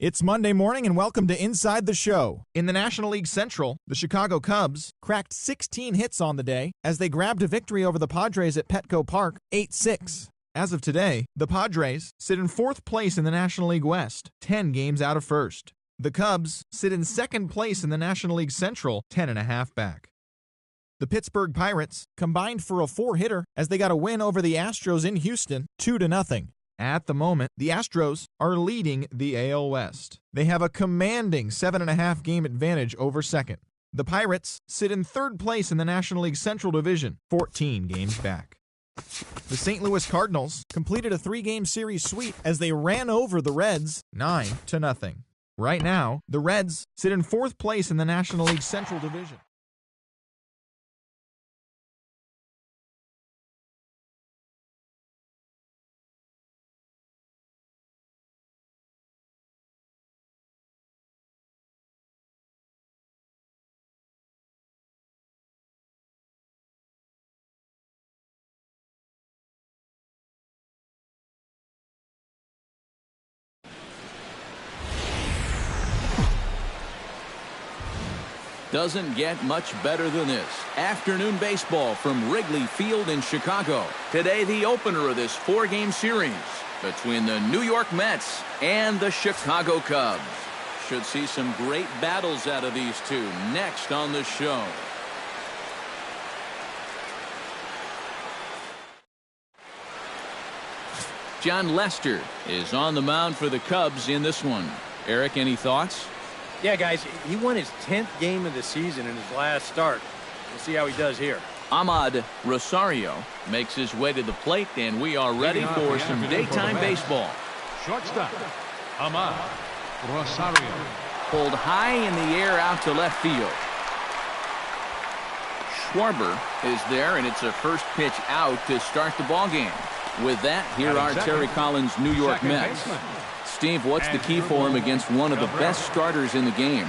It's Monday morning and welcome to Inside the Show. In the National League Central, the Chicago Cubs cracked 16 hits on the day as they grabbed a victory over the Padres at Petco Park 8-6. As of today, the Padres sit in fourth place in the National League West, 10 games out of first. The Cubs sit in second place in the National League Central, 10.5 back. The Pittsburgh Pirates combined for a 4-hitter as they got a win over the Astros in Houston, 2-0. At the moment, the Astros are leading the AL West. They have a commanding 7.5 game advantage over second. The Pirates sit in third place in the National League Central Division, 14 games back. The St. Louis Cardinals completed a 3-game series sweep as they ran over the Reds 9-0. Right now, the Reds sit in fourth place in the National League Central Division. Doesn't get much better than this. Afternoon baseball from Wrigley Field in Chicago. Today, the opener of this 4-game series between the New York Mets and the Chicago Cubs. Should see some great battles out of these two next on the show. John Lester is on the mound for the Cubs in this one. Eric, any thoughts? Yeah, guys, he won his 10th game of the season in his last start. We'll see how he does here. Ahmad Rosario makes his way to the plate, and we are ready for some daytime baseball. Shortstop, Ahmad Rosario. Pulled high in the air out to left field. Schwarber is there, and it's a first pitch out to start the ball game. With that, here are Terry Collins' New York Mets. Steve, what's the key for him against one of the best starters in the game?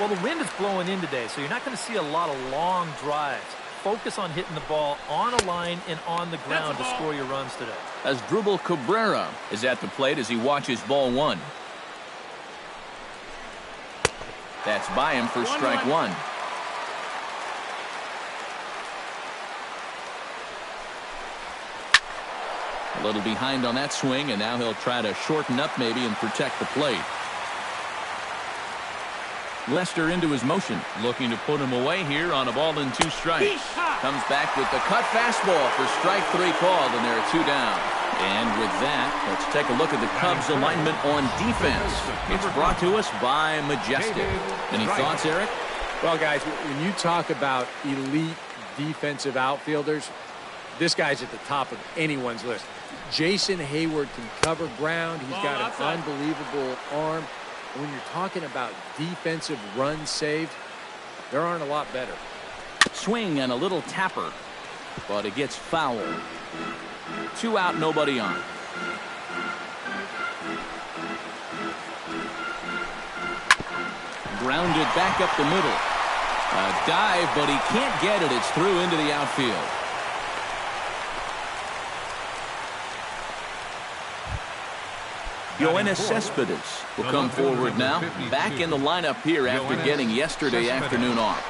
Well, the wind is blowing in today, so you're not going to see a lot of long drives. Focus on hitting the ball on a line and on the ground to score your runs today. Asdrubal Cabrera is at the plate as he watches ball one. That's by him for strike one. A little behind on that swing, and now he'll try to shorten up maybe and protect the plate. Lester into his motion, looking to put him away here on a ball and 2 strikes. Comes back with the cut fastball for strike 3 called, and there are 2 down. And with that, let's take a look at the Cubs alignment on defense. It's brought to us by Majestic. Any thoughts, Eric? Well, guys, when you talk about elite defensive outfielders, this guy's at the top of anyone's list. Jason Hayward can cover ground. He's got an unbelievable arm. And when you're talking about defensive runs saved, there aren't a lot better. Swing and a little tapper, but it gets foul. 2 out, nobody on. Grounded back up the middle. A dive, but he can't get it. It's through into the outfield. Yoenis Cespedes will come forward now, back in the lineup here after getting yesterday afternoon off.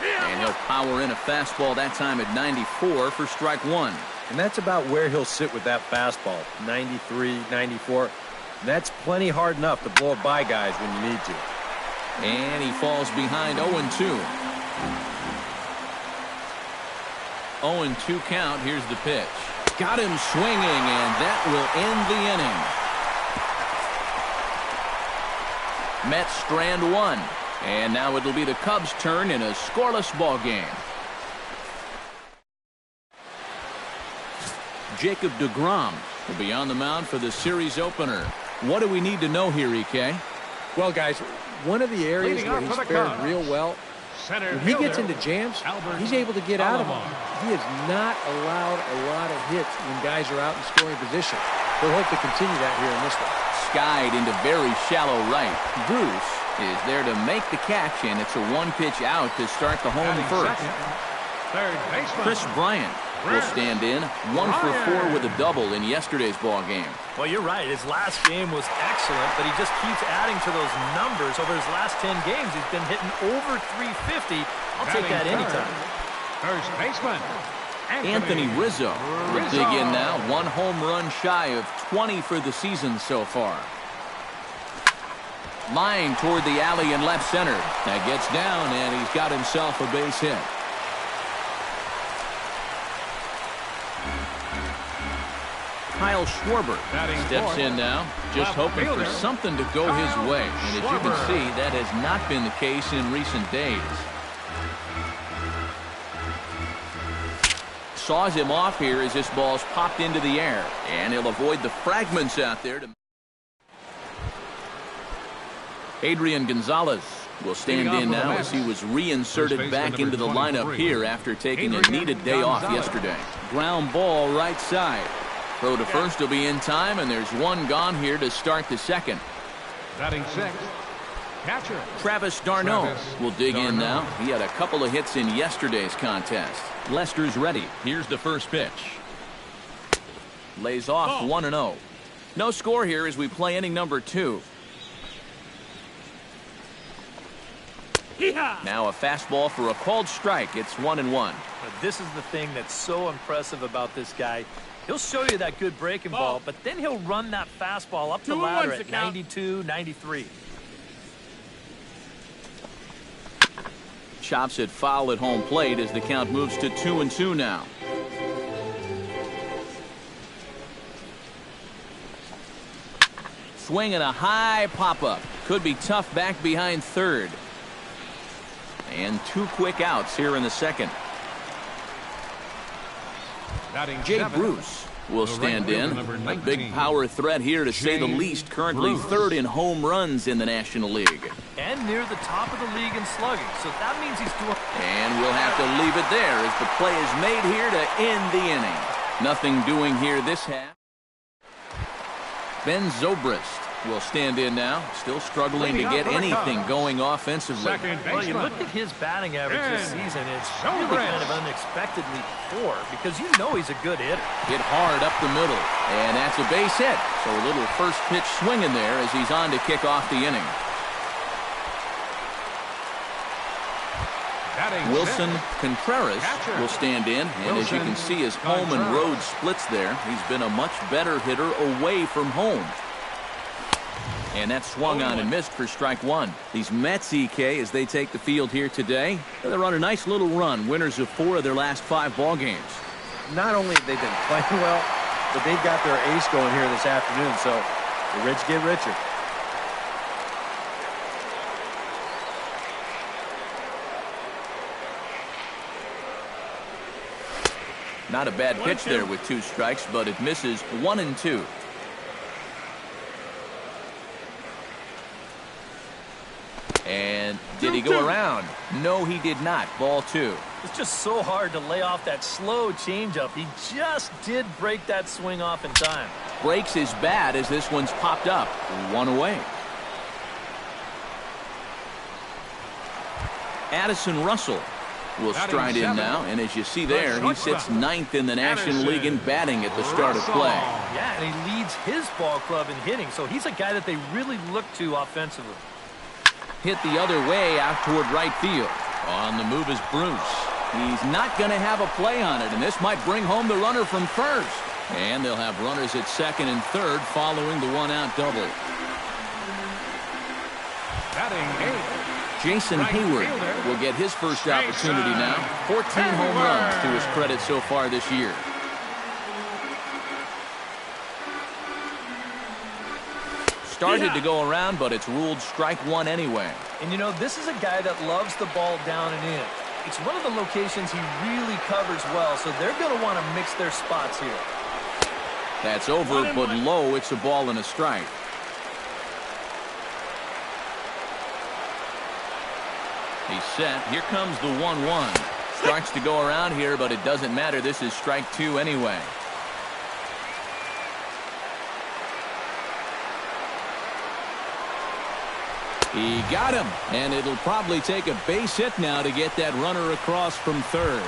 And he'll power in a fastball that time at 94 for strike 1. And that's about where he'll sit with that fastball, 93, 94. And that's plenty hard enough to blow it by guys when you need to. And he falls behind 0-2. 0-2 count. Here's the pitch. Got him swinging, and that will end the inning. Mets strand 1, and now it'll be the Cubs' turn in a scoreless ball game. Jacob deGrom will be on the mound for the series opener. What do we need to know here, EK? Well, guys, one of the areas where he's fared real well, when he gets into jams, he's able to get out of them. He has not allowed a lot of hits when guys are out in scoring position. He'll hope to continue that here in this one. Skied into very shallow right. Bruce is there to make the catch, and it's a 1-pitch out to start the home first. Chris Bryant will stand in, 1 for 4 with a double in yesterday's ball game. Well, you're right. His last game was excellent. excellent, but he just keeps adding to those numbers. Over his last 10 games, he's been hitting over 350. I'll take that anytime. First baseman, Anthony Rizzo will dig in now. 1 home run shy of 20 for the season so far. Line toward the alley in left center. That gets down, and he's got himself a base hit. Kyle Schwarber steps in now, just hoping for something to go his way. And as you can see, that has not been the case in recent days. Saws him off here as this ball's popped into the air. And he'll avoid the fragments out there. Adrian Gonzalez will stand in now as he was reinserted back into the lineup here after taking a needed day off yesterday. Ground ball right side. Throw to first will be in time, and there's one gone here to start the second. batting sixth, catcher Travis d'Arnaud will dig in now. He had a couple of hits in yesterday's contest. Lester's ready. Here's the first pitch. Lays off 1-0. No score here as we play inning number 2. Now a fastball for a called strike. It's 1-1. This is the thing that's so impressive about this guy. He'll show you that good breaking ball, but then he'll run that fastball up the ladder at 92, 93. Chops it foul at home plate as the count moves to 2-2 now. Swing and a high pop-up. Could be tough back behind third. And 2 quick outs here in the second. Jay Bruce will stand in. A big power threat here to say the least. Currently third in home runs in the National League. And near the top of the league in slugging. So that means he's doing... And we'll have to leave it there as the play is made here to end the inning. Nothing doing here this half. Ben Zobrist will stand in now. Still struggling to get anything going offensively. Well, you look at his batting average this season, it's really kind of unexpectedly poor because you know he's a good hitter. Hit hard up the middle, and that's a base hit. So a little first pitch swinging there as he's on to kick off the inning. Wilson Contreras will stand in, and as you can see, his home and road splits there. He's been a much better hitter away from home. And that swung on and missed for strike one. These Mets, EK, as they take the field here today, they're on a nice little run, winners of 4 of their last 5 ball games. Not only have they been playing well, but they've got their ace going here this afternoon, so the rich get richer. Not a bad pitch there with 2 strikes, but it misses 1-2. And did he go around? No, he did not. Ball 2. It's just so hard to lay off that slow changeup. He just did break that swing off in time. Breaks his bat as this one's popped up. 1 away. Addison Russell will stride in now, and as you see there, he sits 9th in the National League in batting at the start of play. Yeah, and he leads his ball club in hitting, so he's a guy that they really look to offensively. Hit the other way out toward right field. On the move is Bruce. He's not going to have a play on it, and this might bring home the runner from first. And they'll have runners at second and third following the 1-out double. Jason Hayward will get his first opportunity now. 14 home runs to his credit so far this year. Started to go around, but it's ruled strike 1 anyway. And you know, this is a guy that loves the ball down and in. It's one of the locations he really covers well, so they're going to want to mix their spots here. That's over, but low. It's a ball and a strike. He's set. Here comes the 1-1. Starts to go around here, but it doesn't matter. This is strike 2 anyway. He got him, and it'll probably take a base hit now to get that runner across from third.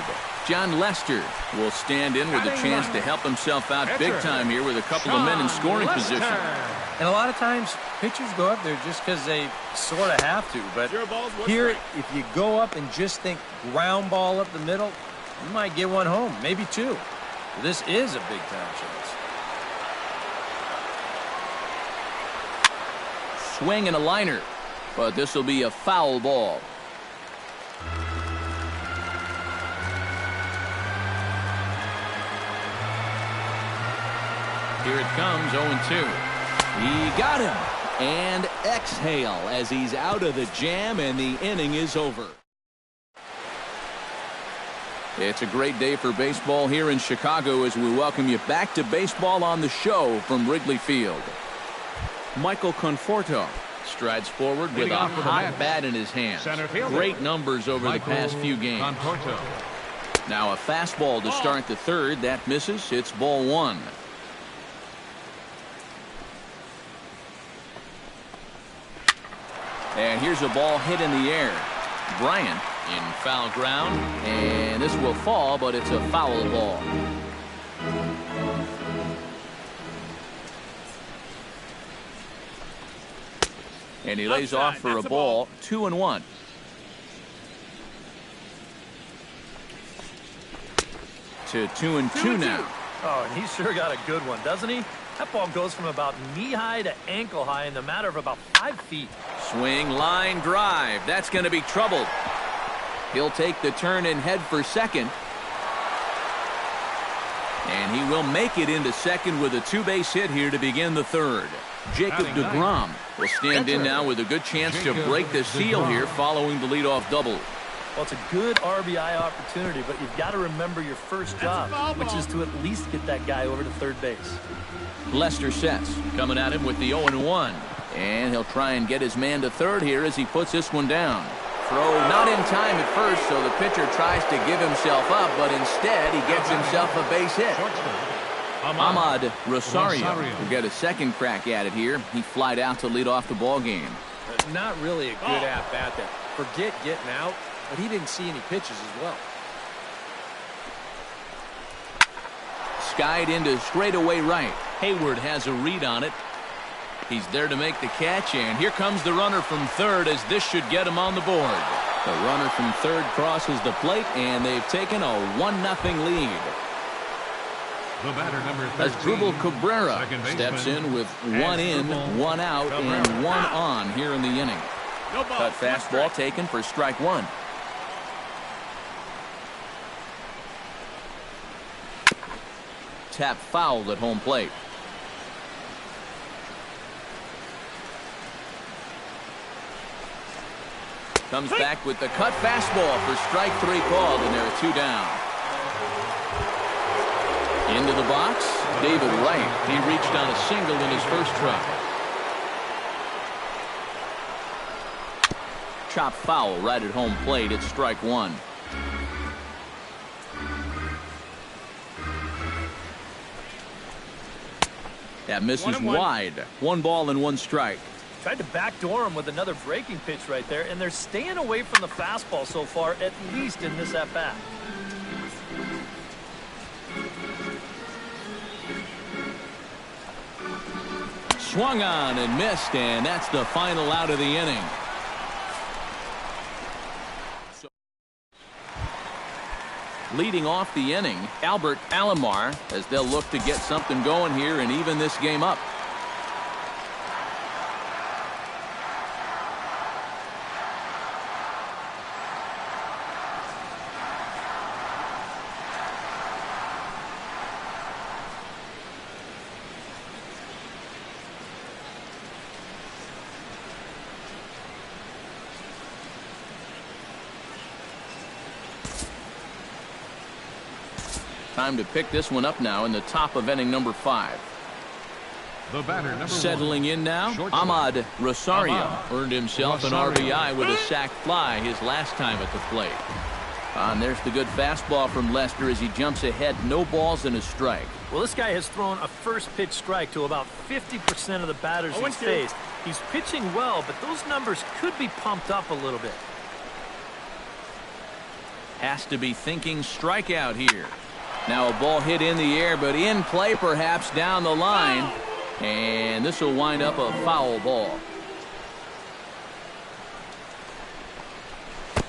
John Lester will stand in with a chance to help himself out big time here with a couple of men in scoring position. And a lot of times, pitchers go up there just because they sort of have to. But here, if you go up and just think ground ball up the middle, you might get one home, maybe two. This is a big-time chance. Swing and a liner, but this will be a foul ball. Here it comes, 0-2. He got him. And exhale as he's out of the jam and the inning is over. It's a great day for baseball here in Chicago as we welcome you back to Baseball on the Show from Wrigley Field. Michael Conforto strides forward with a hot bat in his hands. Great numbers over the past few games. Now a fastball to start the third. That misses. It's ball one. And here's a ball hit in the air. Bryant in foul ground, and this will fall, but it's a foul ball. And he lays off for a ball. 2-1. To 2-2 now. Oh, and he's sure got a good one, doesn't he? That ball goes from about knee-high to ankle-high in the matter of about 5 feet. Swing, line, drive. That's going to be troubled. He'll take the turn and head for second. And he will make it into second with a two-base hit here to begin the third. Jacob deGrom will stand in now with a good chance to break the seal here following the leadoff double. Well, it's a good RBI opportunity, but you've got to remember your first job, which is to at least get that guy over to third base. Lester sets, coming at him with the 0-1. And he'll try and get his man to third here as he puts this one down. Throw not in time at first, so the pitcher tries to give himself up, but instead he gets himself a base hit. Ahmad Rosario will get a second crack at it here. He flied out to lead off the ball game. Not really a good at-bat there. Forget getting out, but he didn't see any pitches as well. Skied into straightaway right. Hayward has a read on it. He's there to make the catch, and here comes the runner from third as this should get him on the board. The runner from third crosses the plate, and they've taken a 1-0 lead. The batter, number 13, As Drupal Cabrera steps in with 1 in, 1 out, and 1 on here in the inning. Cut fastball taken for strike one. Tap fouled at home plate. Comes back with the cut fastball for strike three called, and there are 2 down. Into the box, David Wright. He reached on a single in his first try. Chop foul right at home plate. It's strike one. That misses wide. 1 ball and 1 strike. Tried to backdoor him with another breaking pitch right there, and they're staying away from the fastball so far, at least in this at-bat. Swung on and missed, and that's the final out of the inning. Leading off the inning, Albert Alomar, as they'll look to get something going here and even this game up. Time to pick this one up now in the top of inning number 5. The batter, number Settling in now, Ahmad Rosario earned himself an RBI with a sac fly his last time at the plate. And there's the good fastball from Lester as he jumps ahead. No balls and a strike. Well, this guy has thrown a first pitch strike to about 50% of the batters he's faced. He's pitching well, but those numbers could be pumped up a little bit. Has to be thinking strikeout here. Now a ball hit in the air, but in play perhaps down the line. And this will wind up a foul ball.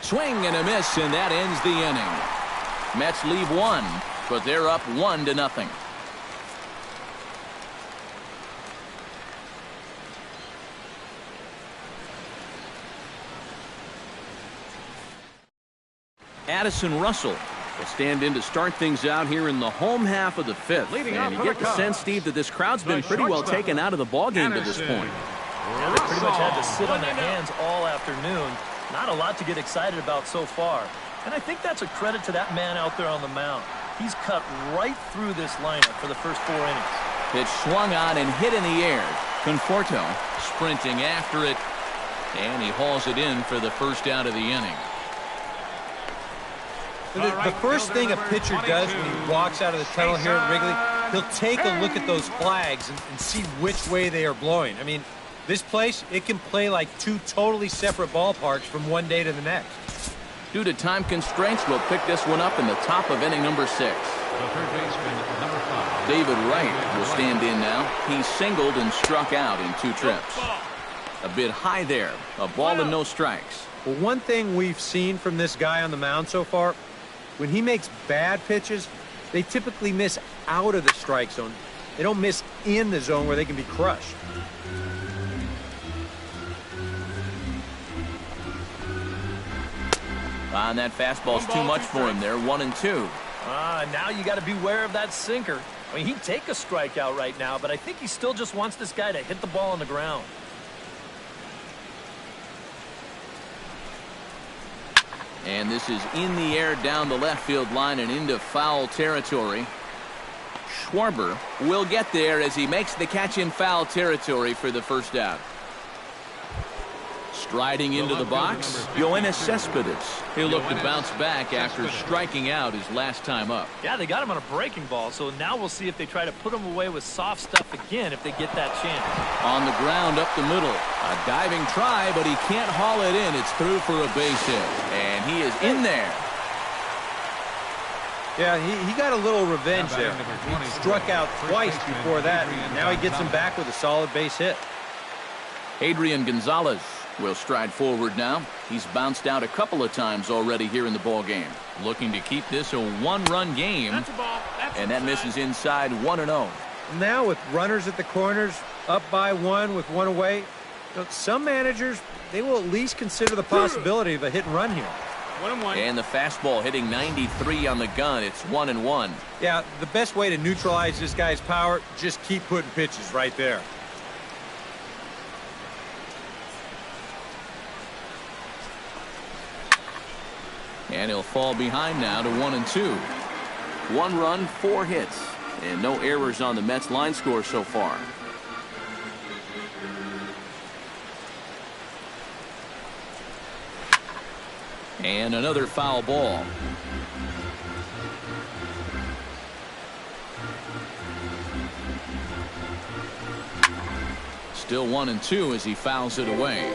Swing and a miss, and that ends the inning. Mets leave one, but they're up 1-0. Addison Russell will stand in to start things out here in the home half of the fifth. And you get the sense, Steve, that this crowd's been pretty well taken out of the ballgame to this point. Yeah, they pretty much had to sit on their hands all afternoon. Not a lot to get excited about so far. And I think that's a credit to that man out there on the mound. He's cut right through this lineup for the first 4 innings. Pitch swung on and hit in the air. Conforto sprinting after it. And he hauls it in for the first out of the inning. The first thing a pitcher does when he walks out of the tunnel here at Wrigley, he'll take a look at those flags and see which way they are blowing. I mean, this place, it can play like two totally separate ballparks from one day to the next. Due to time constraints, we'll pick this one up in the top of inning number 6. The third baseman, number 5. David Wright will stand in now. He singled and struck out in 2 trips. A bit high there. A ball and no strikes. Well, one thing we've seen from this guy on the mound so far, when he makes bad pitches, they typically miss out of the strike zone. They don't miss in the zone where they can be crushed. And that fastball's too much for him there. 1-2. Now you got to beware of that sinker. I mean, he'd take a strikeout right now, but I think he still just wants this guy to hit the ball on the ground. And this is in the air down the left field line and into foul territory. Schwarber will get there as he makes the catch in foul territory for the first out. Striding into the box, Yoenis Cespedes. He'll look to bounce back after striking out his last time up. Yeah, they got him on a breaking ball, so now we'll see if they try to put him away with soft stuff again if they get that chance. On the ground up the middle. A diving try, but he can't haul it in. It's through for a base hit. And he is in there. Yeah, he got a little revenge there. He struck out twice before that. Now he gets him back with a solid base hit. Adrian Gonzalez will stride forward now. He's bounced out a couple of times already here in the ball game. Looking to keep this a 1-run game. And that misses inside 1-0. Now with runners at the corners, up by 1 with 1 away, some managers, they will at least consider the possibility of a hit and run here. 1-1. And the fastball hitting 93 on the gun. It's 1-1. Yeah, the best way to neutralize this guy's power, just keep putting pitches right there. And he'll fall behind now to 1-2. 1 run, 4 hits, and no errors on the Mets line score so far. And another foul ball. Still 1-2 as he fouls it away.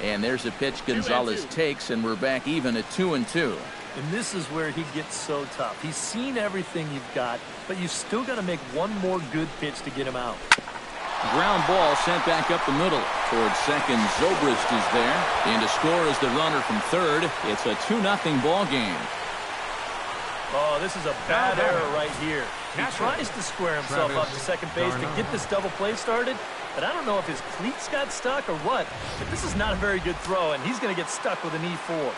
And there's a pitch Gonzalez takes, and we're back even at 2-2. And this is where he gets so tough. He's seen everything you've got, but you've still got to make one more good pitch to get him out. Ground ball sent back up the middle. Towards second, Zobrist is there. In to score is the runner from third. It's a 2-0 ball game. Oh, this is a bad error right here. He tries to square himself up to second base to get this double play started, but I don't know if his cleats got stuck or what, but this is not a very good throw, and he's going to get stuck with an E4.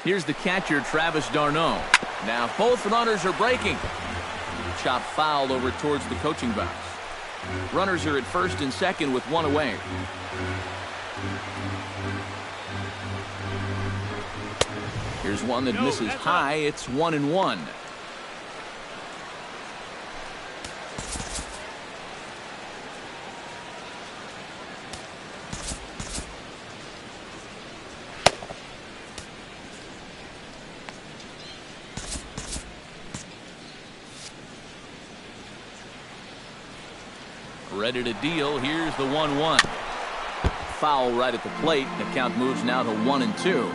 Here's the catcher, Travis d'Arnaud. Now both runners are breaking. Chop fouled over towards the coaching box. Runners are at first and second with 1 away. Here's one that misses high. It's 1-1. Ready to deal. Here's the 1-1. Foul right at the plate. The count moves now to 1-2.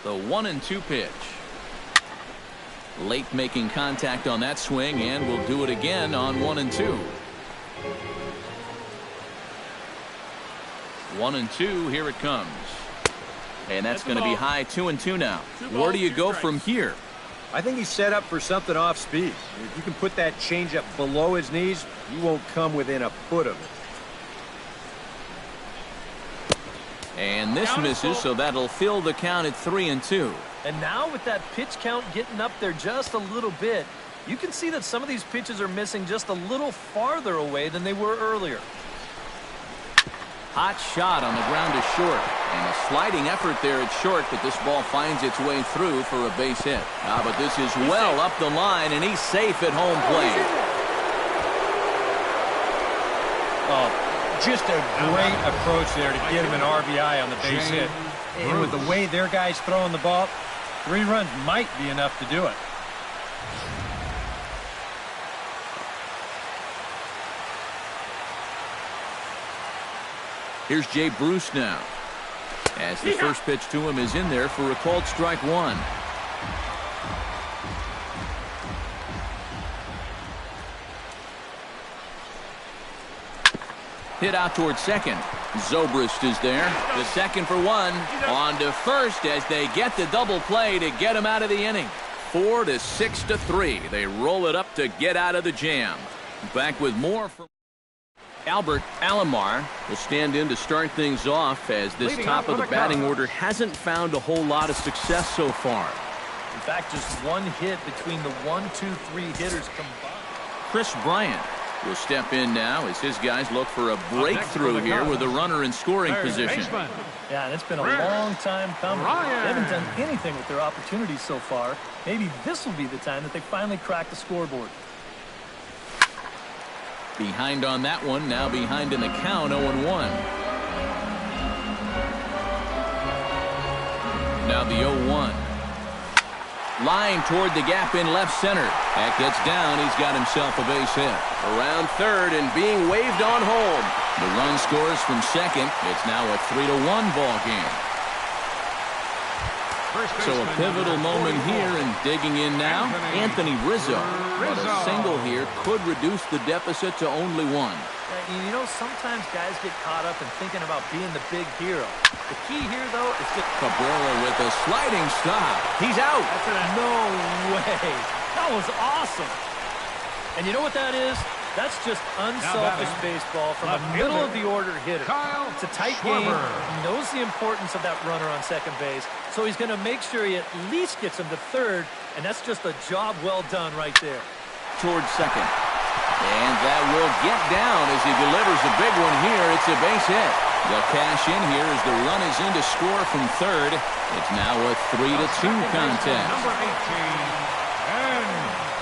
The 1-2 pitch. Late making contact on that swing, and we'll do it again on 1-2. 1-2, here it comes. And that's going to be high 2-2 now. Where do you go from here? I think he's set up for something off speed. If you can put that changeup below his knees, you won't come within a foot of it. And this misses, so that'll fill the count at 3-2. And now with that pitch count getting up there just a little bit, you can see that some of these pitches are missing just a little farther away than they were earlier. Hot shot on the ground to short. And a sliding effort there at short, but this ball finds its way through for a base hit. But this is well up the line, and he's safe at home plate. Oh, just a great approach there to get him an RBI on the base hit. And with the way their guy's throwing the ball, 3 runs might be enough to do it. Here's Jay Bruce now, as the first pitch to him is in there for a called strike 1. Hit out towards second. Zobrist is there. The second for 1. On to first as they get the double play to get him out of the inning. 4-6-3. They roll it up to get out of the jam. Back with more from Albert Alomar will stand in to start things off, as this top of the batting order hasn't found a whole lot of success so far. In fact, just 1 hit between the 1, 2, 3 hitters combined. Chris Bryant will step in now as his guys look for a breakthrough here with a runner in scoring position. Yeah, and it's been a long time coming. They haven't done anything with their opportunities so far. Maybe this will be the time that they finally crack the scoreboard. Behind on that one, now behind in the count, 0-1. Now the 0-1. Line toward the gap in left center. That gets down. He's got himself a base hit. Around third and being waved on home. The run scores from second. It's now a 3-1 ball game. So a pivotal moment here, and digging in now, Anthony Rizzo. But a single here could reduce the deficit to only 1. You know, sometimes guys get caught up in thinking about being the big hero. The key here, though, is just Cabrera with a sliding stop. He's out. No way. That was awesome. And you know what that is? That's just unselfish baseball from a middle-of-the-order hitter. It's a tight game. He knows the importance of that runner on second base, so he's going to make sure he at least gets him to third, and that's just a job well done right there. Towards second. And that will get down as he delivers a big one here. It's a base hit. The cash in here as the run is in to score from third. It's now a 3-2 contest.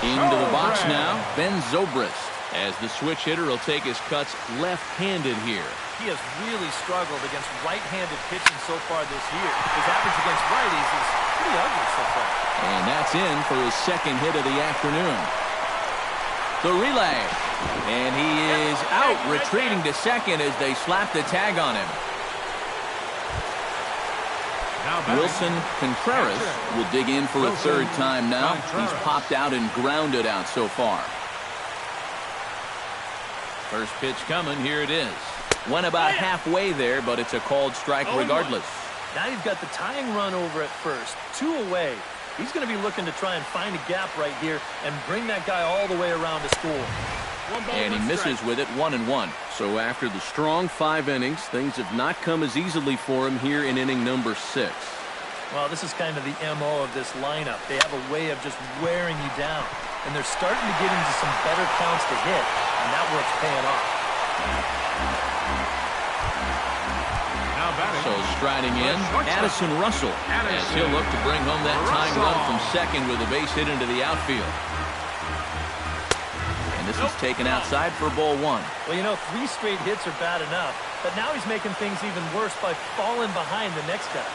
Into the box now, Ben Zobrist, as the switch hitter will take his cuts left-handed here. He has really struggled against right-handed pitching so far this year. His average against righties is pretty ugly so far. And that's in for his second hit of the afternoon. The relay. And he is out, retreating to second as they slap the tag on him. Wilson Contreras will dig in for a third time now. He's popped out and grounded out so far. First pitch coming. Here it is. Went about halfway there, but it's a called strike regardless. Now you've got the tying run over at first. 2 away. He's going to be looking to try and find a gap right here and bring that guy all the way around to score. And he misses with it, 1-1. So after the strong 5 innings, things have not come as easily for him here in inning number 6. Well, this is kind of the MO of this lineup. They have a way of just wearing you down. And they're starting to get into some better counts to hit, and that work's paying off. So striding in, Addison Russell, as he'll look to bring home that tying run from second with a base hit into the outfield. And this is taken outside for ball 1. Well, you know, 3 straight hits are bad enough, but now he's making things even worse by falling behind the next guy.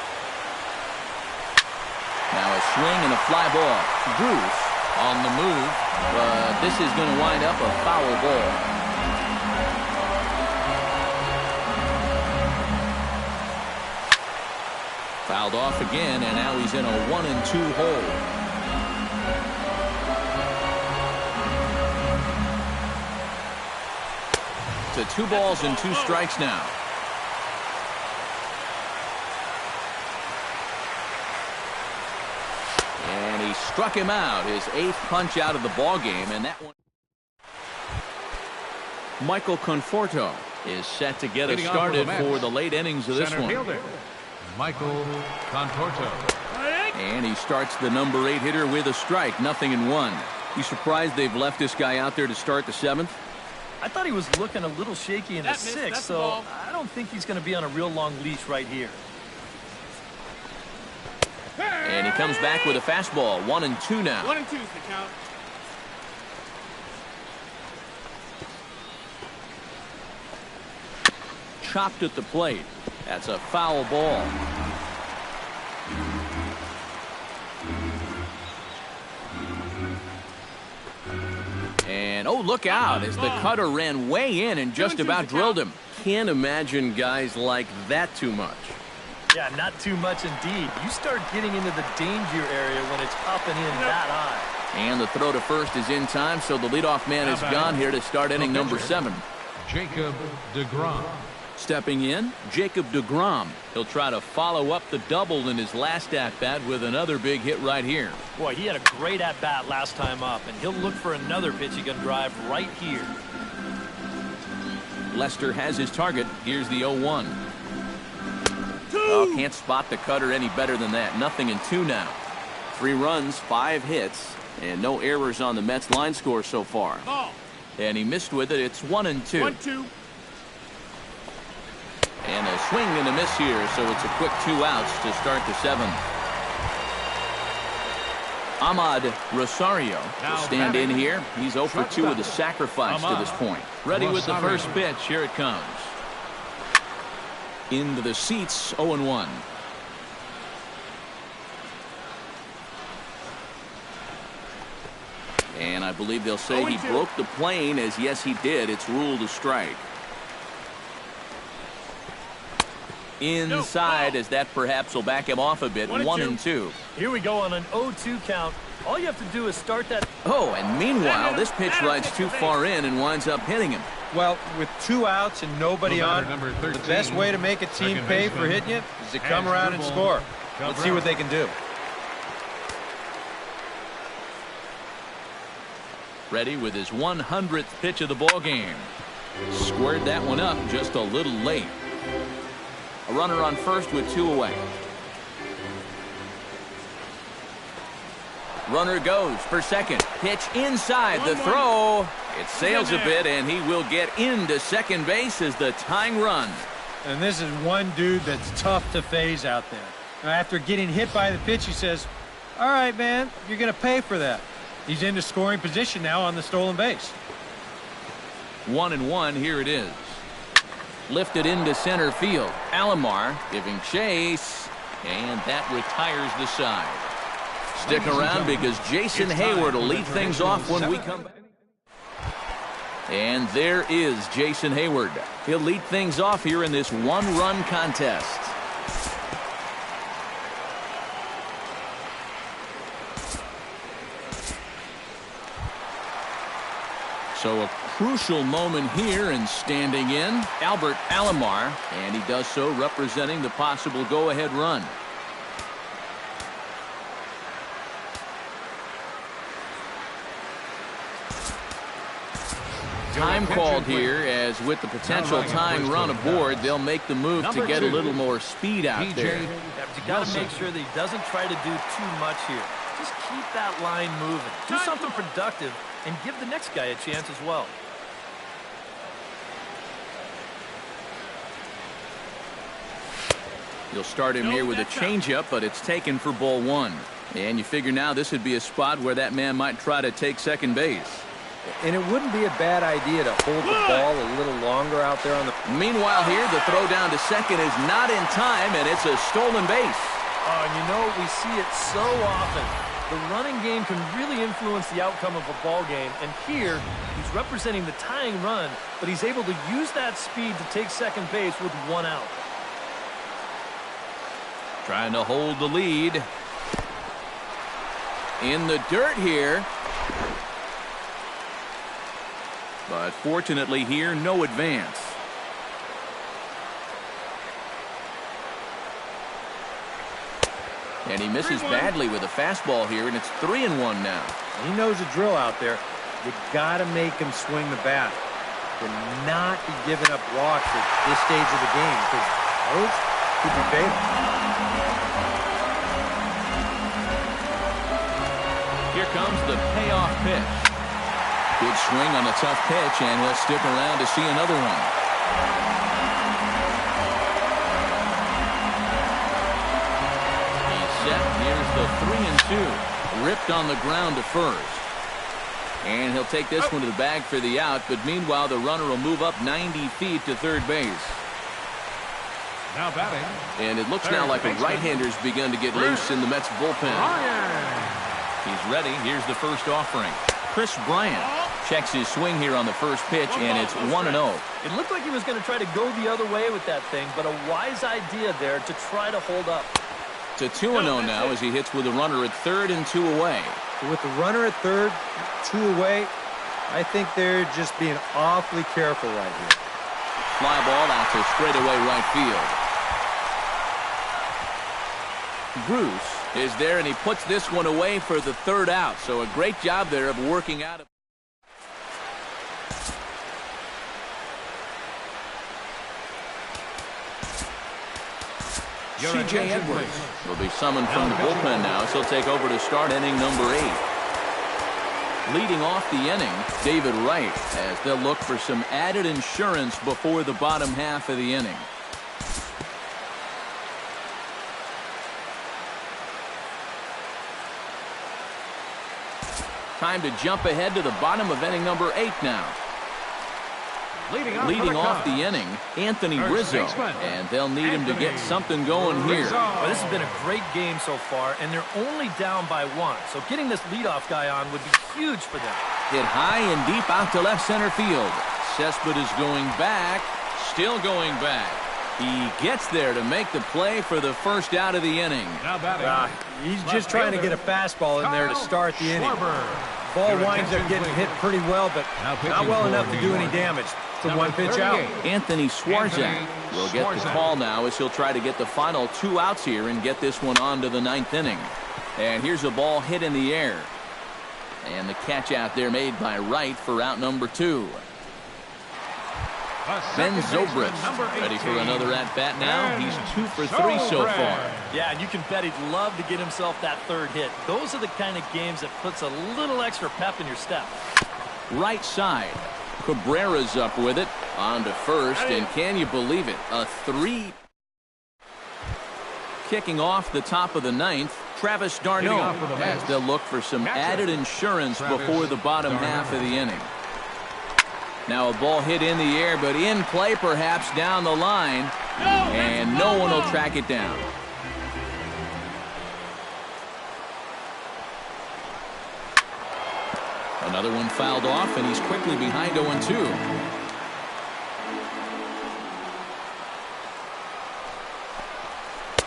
Now a swing and a fly ball. Bruce On the move, but this is going to wind up a foul ball. Fouled off again, and now he's in a 1-2 hole. To 2 balls and 2 strikes now. And he struck him out, his 8th punch out of the ball game, and that one. Michael Conforto is set to get us started for the late innings of this one. Fielder, Michael Conforto. And he starts the number 8 hitter with a strike, 0-1. You surprised they've left this guy out there to start the 7th? I thought he was looking a little shaky in the 6th, so I don't think he's going to be on a real long leash right here. And he comes back with a fastball, 1-2 now. 1-2 is the count. Chopped at the plate. That's a foul ball. And, oh, look out as the cutter ran way in and just about drilled him. Can't imagine guys like that too much. Yeah, not too much indeed. You start getting into the danger area when it's up and in that high. And the throw to first is in time, so the leadoff man is gone here to start inning number 7. Jacob deGrom. Stepping in, Jacob deGrom. He'll try to follow up the double in his last at-bat with another big hit right here. Boy, he had a great at-bat last time up, and he'll look for another pitch he can drive right here. Lester has his target. Here's the 0-1. Oh, can't spot the cutter any better than that. 0-2 now. 3 runs, 5 hits, and no errors on the Mets line score so far. And he missed with it. It's 1-2. 1-2. And a swing and a miss here, so it's a quick 2 outs to start the 7th. Ahmad Rosario will stand in here. He's 0 for 2 with a sacrifice to this point. Ready with the first pitch. Here it comes. Into the seats, 0-1. And I believe they'll say he broke the plane, as yes he did. It's ruled a strike. Inside, as that perhaps will back him off a bit. 1-2. Here we go on an 0-2 count. All you have to do is start that. Oh, and meanwhile, this pitch rides too far in and winds up hitting him. Well, with 2 outs and nobody on, the best way to make a team pay for hitting you is to come around and score. Let's see what they can do. Ready with his 100th pitch of the ball game. Squared that one up just a little late. A runner on first with 2 away. Runner goes for second. Pitch inside. The throw. It sails a bit, and he will get into second base as the tying run. And this is one dude that's tough to phase out there. Now, after getting hit by the pitch, he says, all right, man, you're going to pay for that. He's into scoring position now on the stolen base. 1-1. Here it is. Lifted into center field. Alomar giving chase, and that retires the side. Stick around because Jason Hayward will lead things off when we come back. And there is Jason Hayward. He'll lead things off here in this 1-run contest. So a crucial moment here, and standing in, Albert Alomar, and he does so representing the possible go-ahead run. Time called here, as with the potential tying run aboard, they'll make the move to get a little more speed out there. You got to make sure that he doesn't try to do too much here. Just keep that line moving. Do something productive and give the next guy a chance as well. You'll start him here with a changeup, but it's taken for ball 1. And you figure now this would be a spot where that man might try to take second base. And it wouldn't be a bad idea to hold the ball a little longer out there on the... Meanwhile here, the throw down to second is not in time, and it's a stolen base. Oh, and you know, we see it so often. The running game can really influence the outcome of a ball game, and here he's representing the tying run, but he's able to use that speed to take second base with one out. Trying to hold the lead. In the dirt here. But fortunately here, no advance. And he misses badly with a fastball here, and it's 3-1 now. He knows the drill out there. You got to make him swing the bat. To not be giving up walks at this stage of the game, because those could be fatal. Here comes the payoff pitch. Good swing on a tough pitch, and he'll stick around to see another one. Here's the 3-2. Ripped on the ground to first. And he'll take this one to the bag for the out, but meanwhile the runner will move up 90 feet to third base. Now batting. And it looks now like a right-hander's begun to get loose in the Mets bullpen. He's ready. Here's the first offering. Chris Bryant checks his swing here on the first pitch, and it's 1-0. It looked like he was going to try to go the other way with that thing, but a wise idea there to try to hold up. To 2-0 now as he hits with a runner at third and 2 away. With the runner at third, 2 away, I think they're just being awfully careful right here. Fly ball out to straightaway right field. Bruce is there, and he puts this one away for the third out. So a great job there of working out. C.J. Edwards will be summoned from the bullpen now, so he'll take over to start inning number 8. Leading off the inning, David Wright, as they'll look for some added insurance before the bottom half of the inning. Time to jump ahead to the bottom of inning number 8 now. Leading off the inning, Anthony Rizzo, and they'll need him to get something going here. Well, this has been a great game so far, and they're only down by 1. So getting this leadoff guy on would be huge for them. Hit high and deep out to left center field. Cespedes going back, still going back. He gets there to make the play for the first out of the inning. He's just trying to get a fastball in there to start the inning. Ball winds up getting hit pretty well, but not well enough to do any damage. To one pitch out. Anthony Swarzak will get the call now as he'll try to get the final 2 outs here and get this one on to the 9th inning. And here's a ball hit in the air. And the catch out there made by Wright for out number 2. Ben Zobrist ready for another at-bat now. He's 2 for 3 so far. Yeah, and you can bet he'd love to get himself that third hit. Those are the kind of games that puts a little extra pep in your step. Right side. Cabrera's up with it. On to first, and can you believe it? A 3. Kicking off the top of the 9th, Travis d'Arnaud, as they'll look for some added insurance before the bottom half of the inning. Now a ball hit in the air, but in play perhaps down the line, and no one will track it down. Another one fouled off, and he's quickly behind 0-2.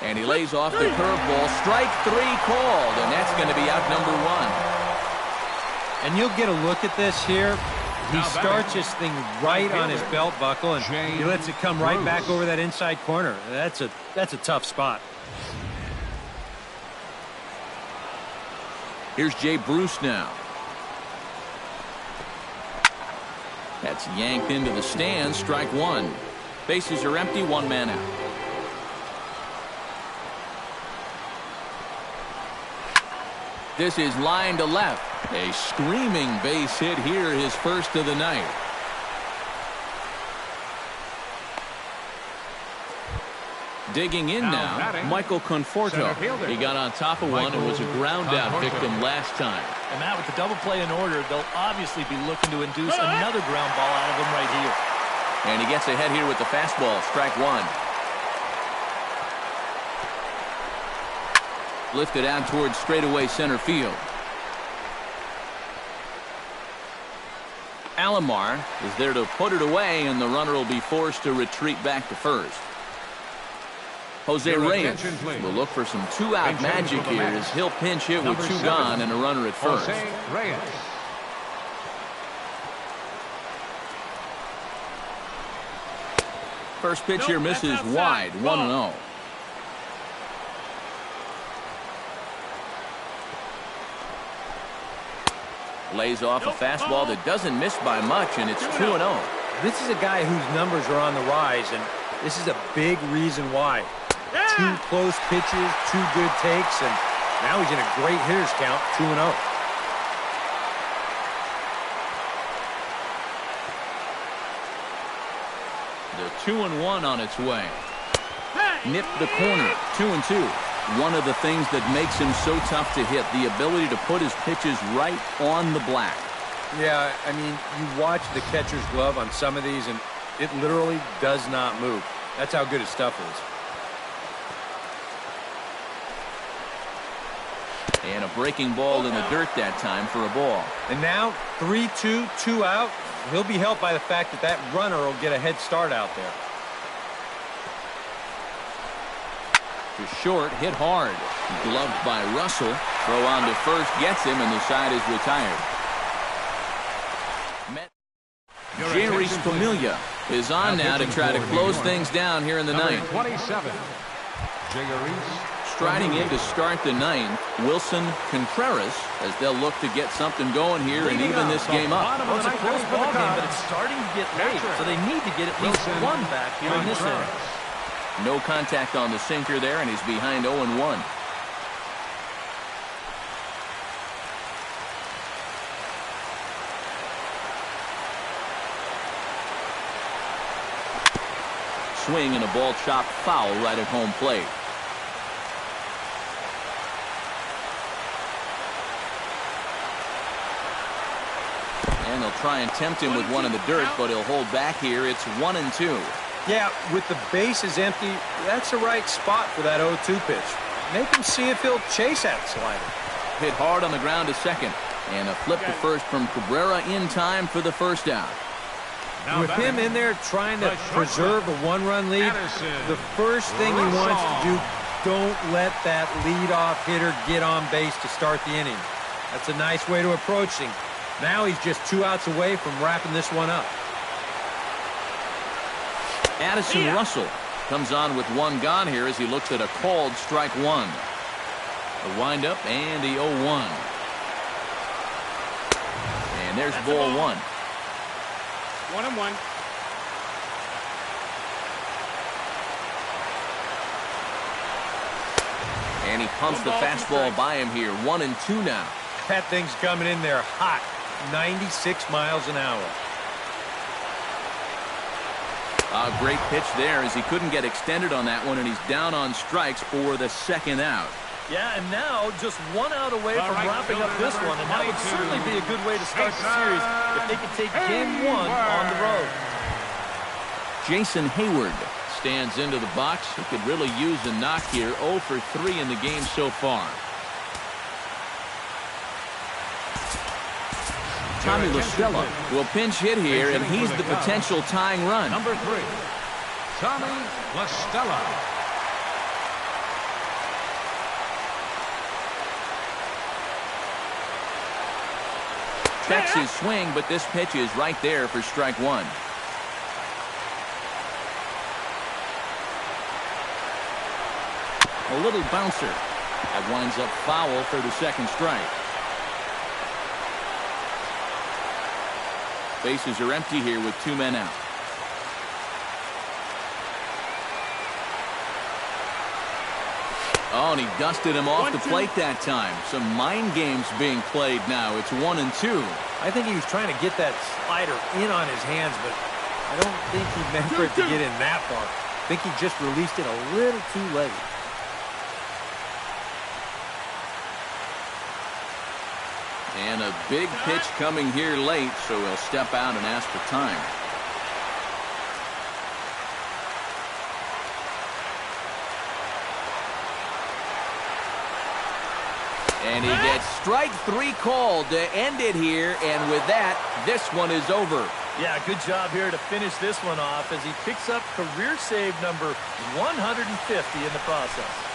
And he lays off the curveball. Strike 3 called, and that's going to be out number 1. And you'll get a look at this here. He starts this thing right on his belt buckle, and he lets it come right back over that inside corner. That's a tough spot. Here's Jay Bruce now. That's yanked into the stands. Strike 1. Bases are empty. 1 man out. This is line to left. A screaming base hit here, his first of the night. Digging in now, Michael Conforto. He got on top of one and was a ground out victim last time. And Matt, with the double play in order, they'll obviously be looking to induce another ground ball out of him right here. And he gets ahead here with the fastball. Strike 1. Lifted out towards straightaway center field. Alomar is there to put it away, and the runner will be forced to retreat back to first. Jose Reyes will look for some two-out magic here as he'll pinch hit with two gone and a runner at first. Jose Reyes. First pitch here misses wide, 1-0. Lays off a fastball that doesn't miss by much, and it's 2-0. This is a guy whose numbers are on the rise, and this is a big reason why. Two close pitches, two good takes, and now he's in a great hitters count, 2-0. The 2-1 on its way. Nipped the corner, 2-2. One of the things that makes him so tough to hit, the ability to put his pitches right on the black. Yeah, I mean, you watch the catcher's glove on some of these, and it literally does not move. That's how good his stuff is. And a breaking ball in the dirt that time for a ball. And now, 3-2, 2 out. He'll be helped by the fact that that runner will get a head start out there. To short, hit hard. Gloved by Russell. Throw on to first, gets him, and the side is retired. Jerry Familia is on now to try to close things down here in the ninth. 27. Striding in to start the ninth, Wilson Contreras, as they'll look to get something going here and even this game up. Well, it's a close ball game, but it's starting to get late, so they need to get at least one back here in this inning. No contact on the sinker there, and he's behind 0-1. Swing and a ball chopped foul right at home plate. And they'll try and tempt him with one in the dirt, but he'll hold back here. It's 1-2. Yeah, with the bases empty, that's the right spot for that 0-2 pitch. Make him see if he'll chase that slider. Hit hard on the ground to second. And a flip to first from Cabrera in time for the first out. With him in there trying to preserve a one-run lead, the first thing he wants to do, don't let that leadoff hitter get on base to start the inning. That's a nice way to approach him. Now he's just 2 outs away from wrapping this one up. Addison Russell comes on with one gone here as he looks at a called strike one. The windup and the 0-1. And there's ball one. 1-1. And he pumps the fastball by him here. 1-2 now. That thing's coming in there hot. 96 miles an hour. A great pitch there as he couldn't get extended on that one, and he's down on strikes for the second out. Yeah, and now just 1 out away from wrapping up this one, and that would certainly be a good way to start the series if they could take game 1 on the road. Jason Hayward stands into the box. He could really use a knock here. 0 for 3 in the game so far. Tommy LaStella will pinch hit here, and he's the potential tying run. Number 3, Tommy LaStella. Checks his swing, but this pitch is right there for strike one. A little bouncer. That winds up foul for the second strike. Bases are empty here with 2 men out. Oh, and he dusted him off the plate that time. Some mind games being played now. It's 1-2. I think he was trying to get that slider in on his hands, but I don't think he meant for it to get in that far. I think he just released it a little too late. And a big pitch coming here late, so he'll step out and ask for time. And he gets strike 3 called to end it here, and with that, this one is over. Yeah, good job here to finish this one off as he picks up career save number 150 in the process.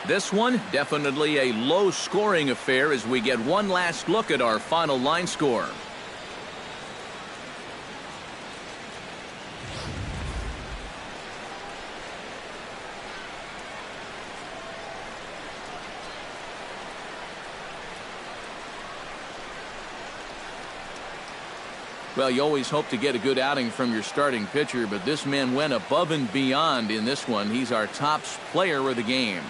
This one, definitely a low-scoring affair as we get one last look at our final line score. Well, you always hope to get a good outing from your starting pitcher, but this man went above and beyond in this one. He's our top player of the game.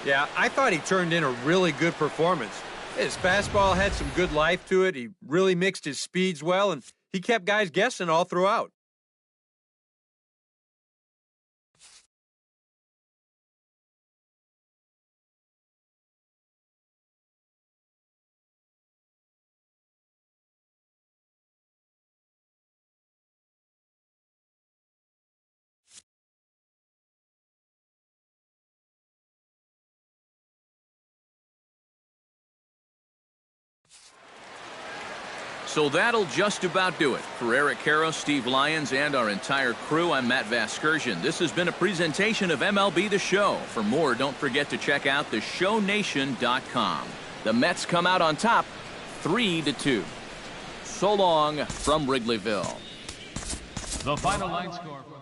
Yeah, I thought he turned in a really good performance. His fastball had some good life to it. He really mixed his speeds well, and he kept guys guessing all throughout. So that'll just about do it. For Eric Caro, Steve Lyons, and our entire crew, I'm Matt Vasgersian. This has been a presentation of MLB The Show. For more, don't forget to check out theshownation.com. The Mets come out on top, 3-2. So long from Wrigleyville. The final line score for the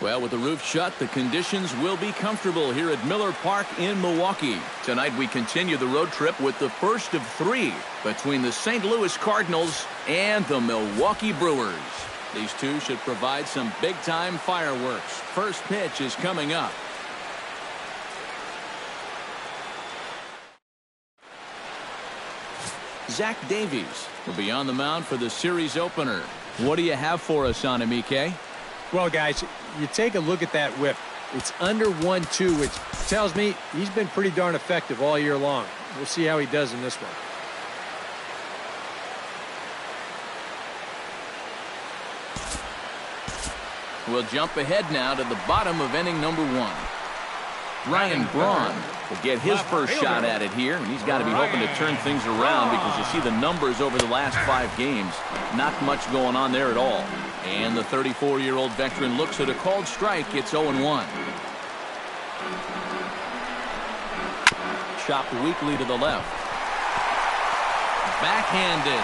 Well, with the roof shut, the conditions will be comfortable here at Miller Park in Milwaukee. Tonight we continue the road trip with the first of 3 between the St. Louis Cardinals and the Milwaukee Brewers. These two should provide some big-time fireworks. First pitch is coming up. Zach Davies will be on the mound for the series opener. What do you have for us on him, EK? Well, guys, you take a look at that whip. It's under 1-2, which tells me he's been pretty darn effective all year long. We'll see how he does in this one. We'll jump ahead now to the bottom of inning number 1. Ryan Braun will get his first shot at it here, and he's got to be hoping to turn things around because you see the numbers over the last 5 games. Not much going on there at all. And the 34-year-old veteran looks at a called strike. It's 0-1. Chopped weakly to the left. Backhanded.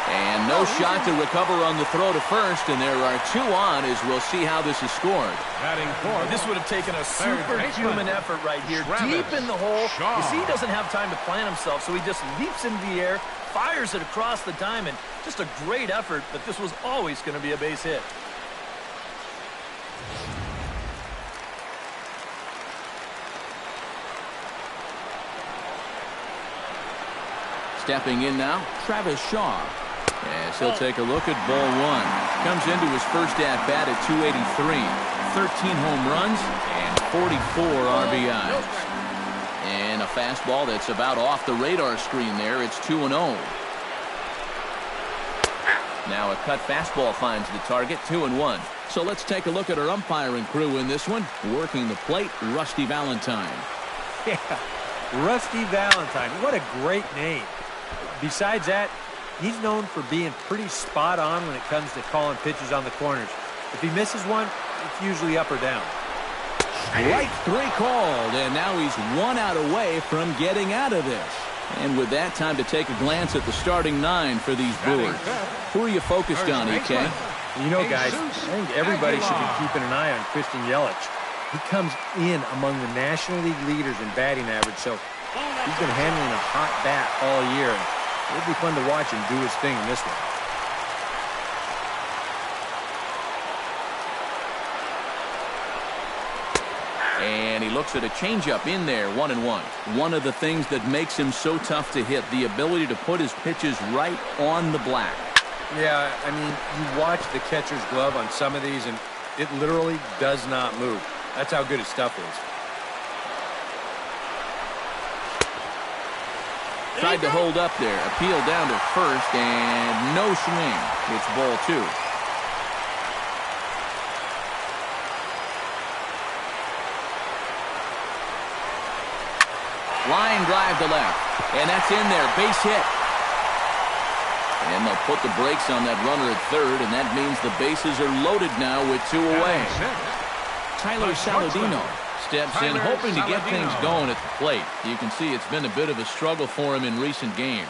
And no shot to recover on the throw to first, and there are 2 on as we'll see how this is scored. batting fourth. This would have taken a superhuman effort right here, deep in the hole. You see, he doesn't have time to plant himself, so he just leaps into the air, fires it across the diamond. Just a great effort, but this was always going to be a base hit. Stepping in now, Travis Shaw. As he'll take a look at ball one. Comes into his first at-bat at 283. 13 home runs and 44 RBIs. And a fastball that's about off the radar screen there. It's 2-0. Now a cut fastball finds the target, 2-1. So let's take a look at our umpiring crew in this one. Working the plate, Rusty Valentine. Yeah, Rusty Valentine. What a great name. Besides that, he's known for being pretty spot on when it comes to calling pitches on the corners. If he misses one, it's usually up or down. Strike three called, and now he's 1 out away from getting out of this. And with that, time to take a glance at the starting 9 for these Brewers. Who are you focused on, EK? You know, guys, I think everybody should be keeping an eye on Christian Yelich. He comes in among the National League leaders in batting average, so he's been handling a hot bat all year. It'll be fun to watch him do his thing in this one. And he looks at a changeup in there, 1-1. One of the things that makes him so tough to hit, the ability to put his pitches right on the black. Yeah, I mean, you watch the catcher's glove on some of these, and it literally does not move. That's how good his stuff is. Tried to hold up there. Appeal down to first, and no swing. It's ball 2. Line drive to left. And that's in there. Base hit. And they'll put the brakes on that runner at third, and that means the bases are loaded now with 2 away. Tyler Saladino steps in, hoping to get things going at the plate. You can see it's been a bit of a struggle for him in recent games.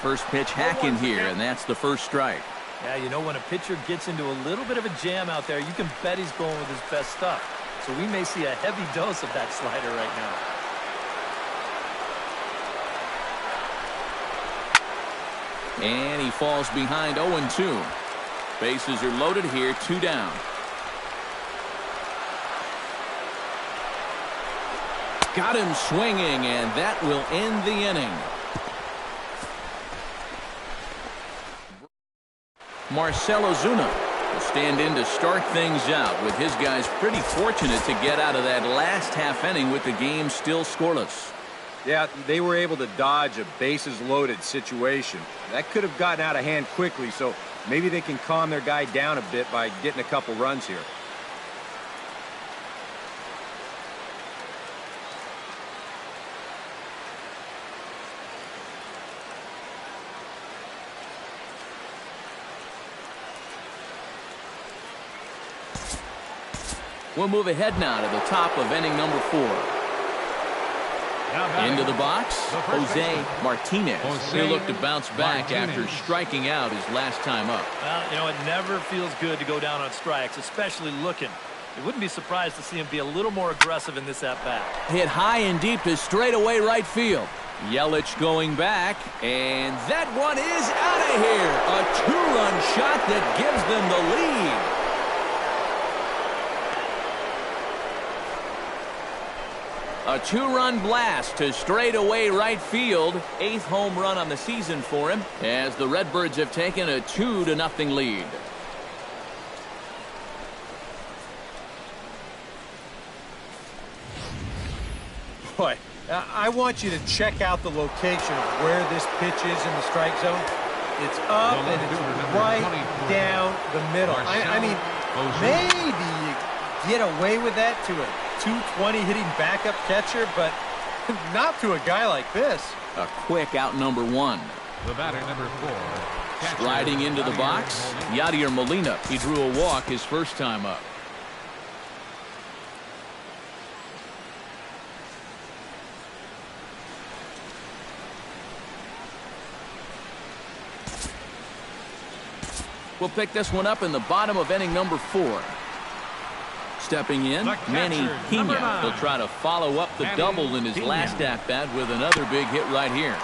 First pitch hack in here, and that's the first strike. Yeah, you know, when a pitcher gets into a little bit of a jam out there, you can bet he's going with his best stuff. So we may see a heavy dose of that slider right now. And he falls behind 0-2. Bases are loaded here, 2 down. Got him swinging, and that will end the inning. Marcell Ozuna will stand in to start things out, with his guys pretty fortunate to get out of that last half inning with the game still scoreless. Yeah, they were able to dodge a bases-loaded situation. That could have gotten out of hand quickly, so maybe they can calm their guy down a bit by getting a couple runs here. We'll move ahead now to the top of inning number 4. Into the box, Jose Martinez. He'll look to bounce back after striking out his last time up. Well, you know, it never feels good to go down on strikes, especially looking. You wouldn't be surprised to see him be a little more aggressive in this at-bat. Hit high and deep to straightaway right field. Yelich going back, and that one is out of here. A 2-run shot that gives them the lead. A 2-run blast to straightaway right field. 8th home run on the season for him, as the Redbirds have taken a 2-0 lead. Boy, I want you to check out the location of where this pitch is in the strike zone. It's up and it's right down the middle. I mean, maybe you get away with that to a 220 hitting backup catcher, but not to a guy like this. A quick out number 1. The batter, number 4. Striding into the box, Yadier Molina. He drew a walk his first time up. We'll pick this one up in the bottom of inning number 4. Stepping in, Manny Pena. He'll try to follow up the double in his last at-bat with another big hit right here.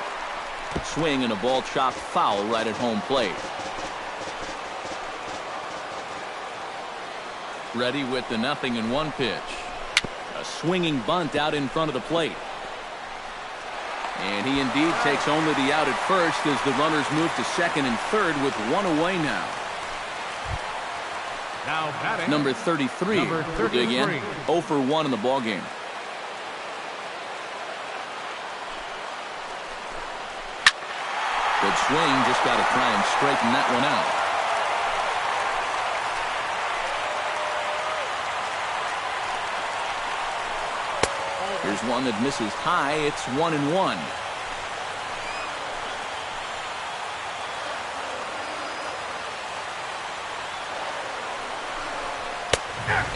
Swing and a ball chopped foul right at home plate. Ready with the 0-1 pitch. A swinging bunt out in front of the plate. And he indeed takes only the out at first as the runners move to second and third with one away now. Now batting, Number 33 will dig in. 0 for 1 in the ballgame. Good swing, just got to try and straighten that one out. Here's one that misses high. It's 1-1.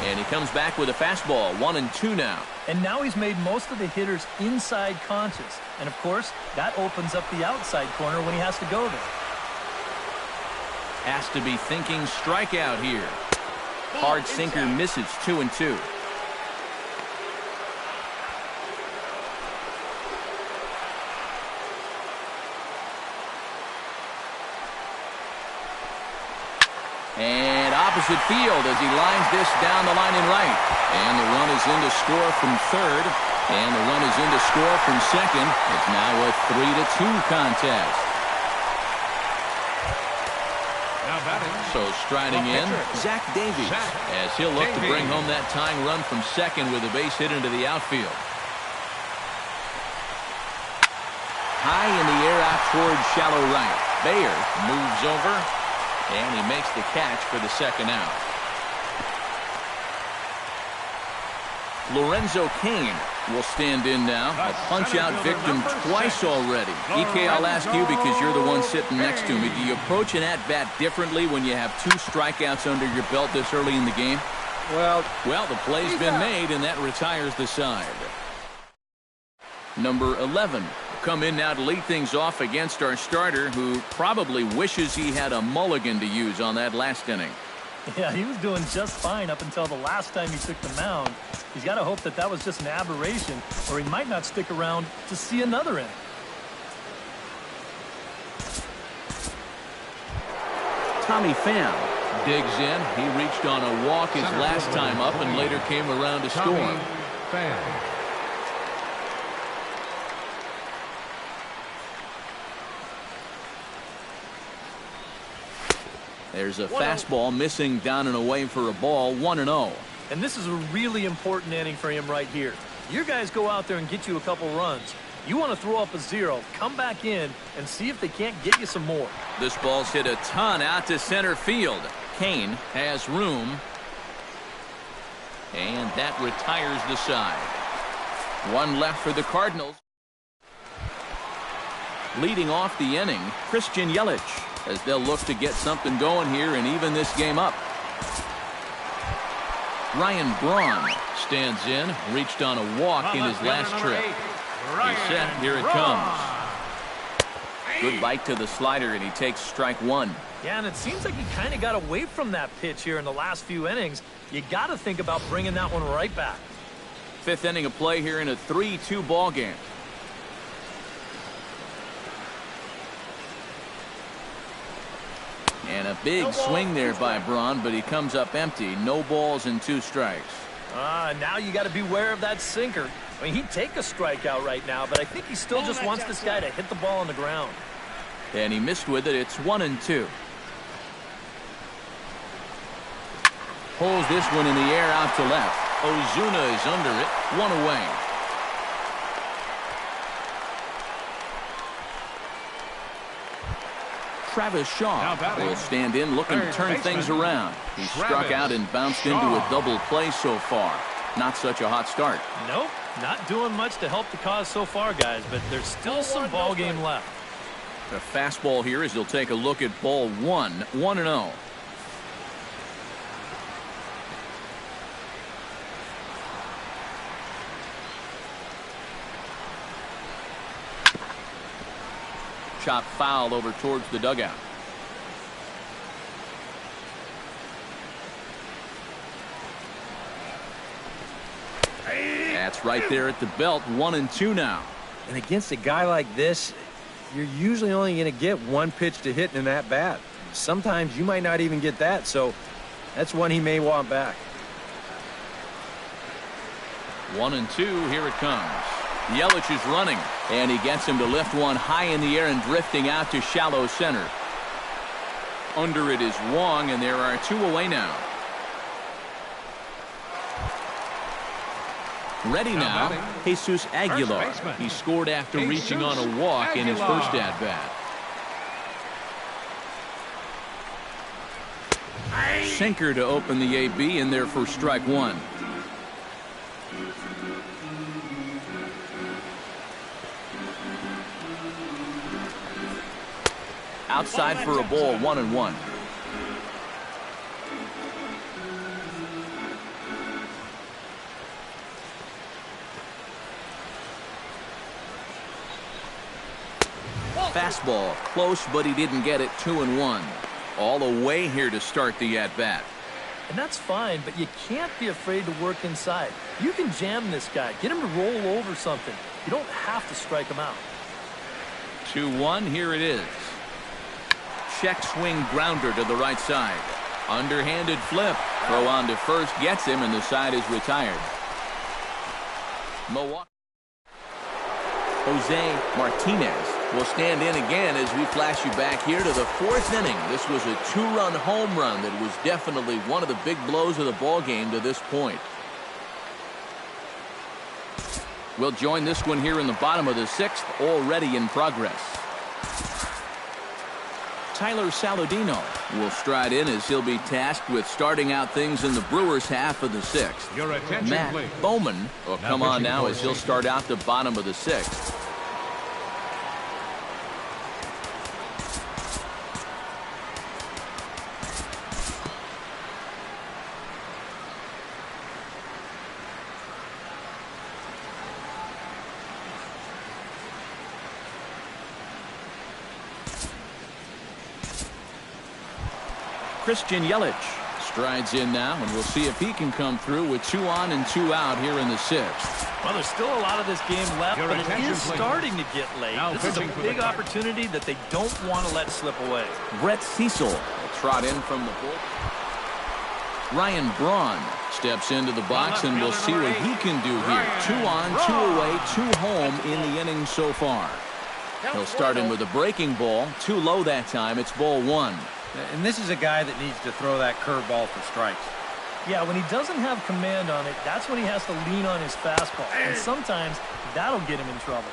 And he comes back with a fastball. 1-2 now. And now he's made most of the hitters inside conscious. And, of course, that opens up the outside corner when he has to go there. Has to be thinking strikeout here. Hard sinker misses. 2-2. And opposite field as he lines this down the line in right. And the run is in to score from third. And the run is in to score from second. It's now a 3-2 contest. now batting. So striding in, Zach Davies, as he'll look to bring home that tying run from second with a base hit into the outfield. High in the air out towards shallow right. Bayer moves over. And he makes the catch for the second out. Lorenzo Cain will stand in now. A punch-out victim twice already. EK, I'll ask you because you're the one sitting next to me. Do you approach an at-bat differently when you have 2 strikeouts under your belt this early in the game? Well, the play's been made, and that retires the side. Number 11. Come in now to lead things off against our starter, who probably wishes he had a mulligan to use on that last inning. Yeah, he was doing just fine up until the last time he took the mound. He's got to hope that that was just an aberration, or he might not stick around to see another inning. Tommy Pham digs in. He reached on a walk his last time up and later came around to score. There's a fastball missing down and away for a ball. 1-0. And this is a really important inning for him right here. Your guys go out there and get you a couple runs. You want to throw up a 0, come back in, and see if they can't get you some more. This ball's hit a ton out to center field. Cain has room. And that retires the side. 1 left for the Cardinals. Leading off the inning, Christian Yelich, as they'll look to get something going here and even this game up. Ryan Braun stands in, reached on a walk in his last trip. He's set, here it comes. Good bite to the slider, and he takes strike 1. Yeah, and it seems like he kind of got away from that pitch here in the last few innings. You got to think about bringing that one right back. 5th inning of play here in a 3-2 ball game. And a big swing there by Braun, but he comes up empty. No balls and 2 strikes. Now you got to beware of that sinker. I mean, he'd take a strikeout right now, but I think he still just wants this guy to hit the ball on the ground. And he missed with it. It's 1-2. Pulls this one in the air out to left. Ozuna is under it. 1 away. Travis Shaw will stand in looking to turn things around. He struck out and bounced into a double play so far. Not such a hot start. Nope, not doing much to help the cause so far, guys, but there's still some ball game left. A fastball here as he'll take a look at ball 1. 1-0. Chop foul over towards the dugout. That's right there at the belt. 1-2 now. and against a guy like this, you're usually only going to get 1 pitch to hit in that bat. Sometimes you might not even get that, so that's one he may want back. 1-2, here it comes. Yelich is running, and he gets him to lift one high in the air and drifting out to shallow center. Under it is Wong, and there are 2 away now. Ready now, Jesus Aguilar. He scored after reaching on a walk in his first at-bat. Sinker to open the AB in there for strike 1. Outside for a ball, 1-1. Fastball, close, but he didn't get it. 2-1. All away here to start the at-bat. And that's fine, but you can't be afraid to work inside. You can jam this guy. Get him to roll over something. You don't have to strike him out. 2-1, here it is. Check swing grounder to the right side. Underhanded flip. Throw on to first, gets him, and the side is retired. Milwaukee. Jose Martinez will stand in again as we flash you back here to the 4th inning. This was a 2-run home run that was definitely one of the big blows of the ball game to this point. We'll join this one here in the bottom of the 6th, already in progress. Tyler Saladino will stride in as he'll be tasked with starting out things in the Brewers' half of the 6th. Your attention, Matt please. Bowman will come on now as he'll start out the bottom of the 6th. Christian Yelich strides in now, and we'll see if he can come through with 2 on and 2 out here in the 6th. Well, there's still a lot of this game left, Your but it attention, is please. starting to get late. Now This is a pitching for big the- opportunity that they don't want to let slip away. Brett Cecil will trot in from the bull. Ryan Braun steps into the box, and we'll see what he can do here. 2 on, 2 away, 2 home in the inning so far. He'll start in with a breaking ball. Too low that time. It's ball 1. And this is a guy that needs to throw that curveball for strikes. Yeah, when he doesn't have command on it, that's when he has to lean on his fastball. And sometimes that'll get him in trouble.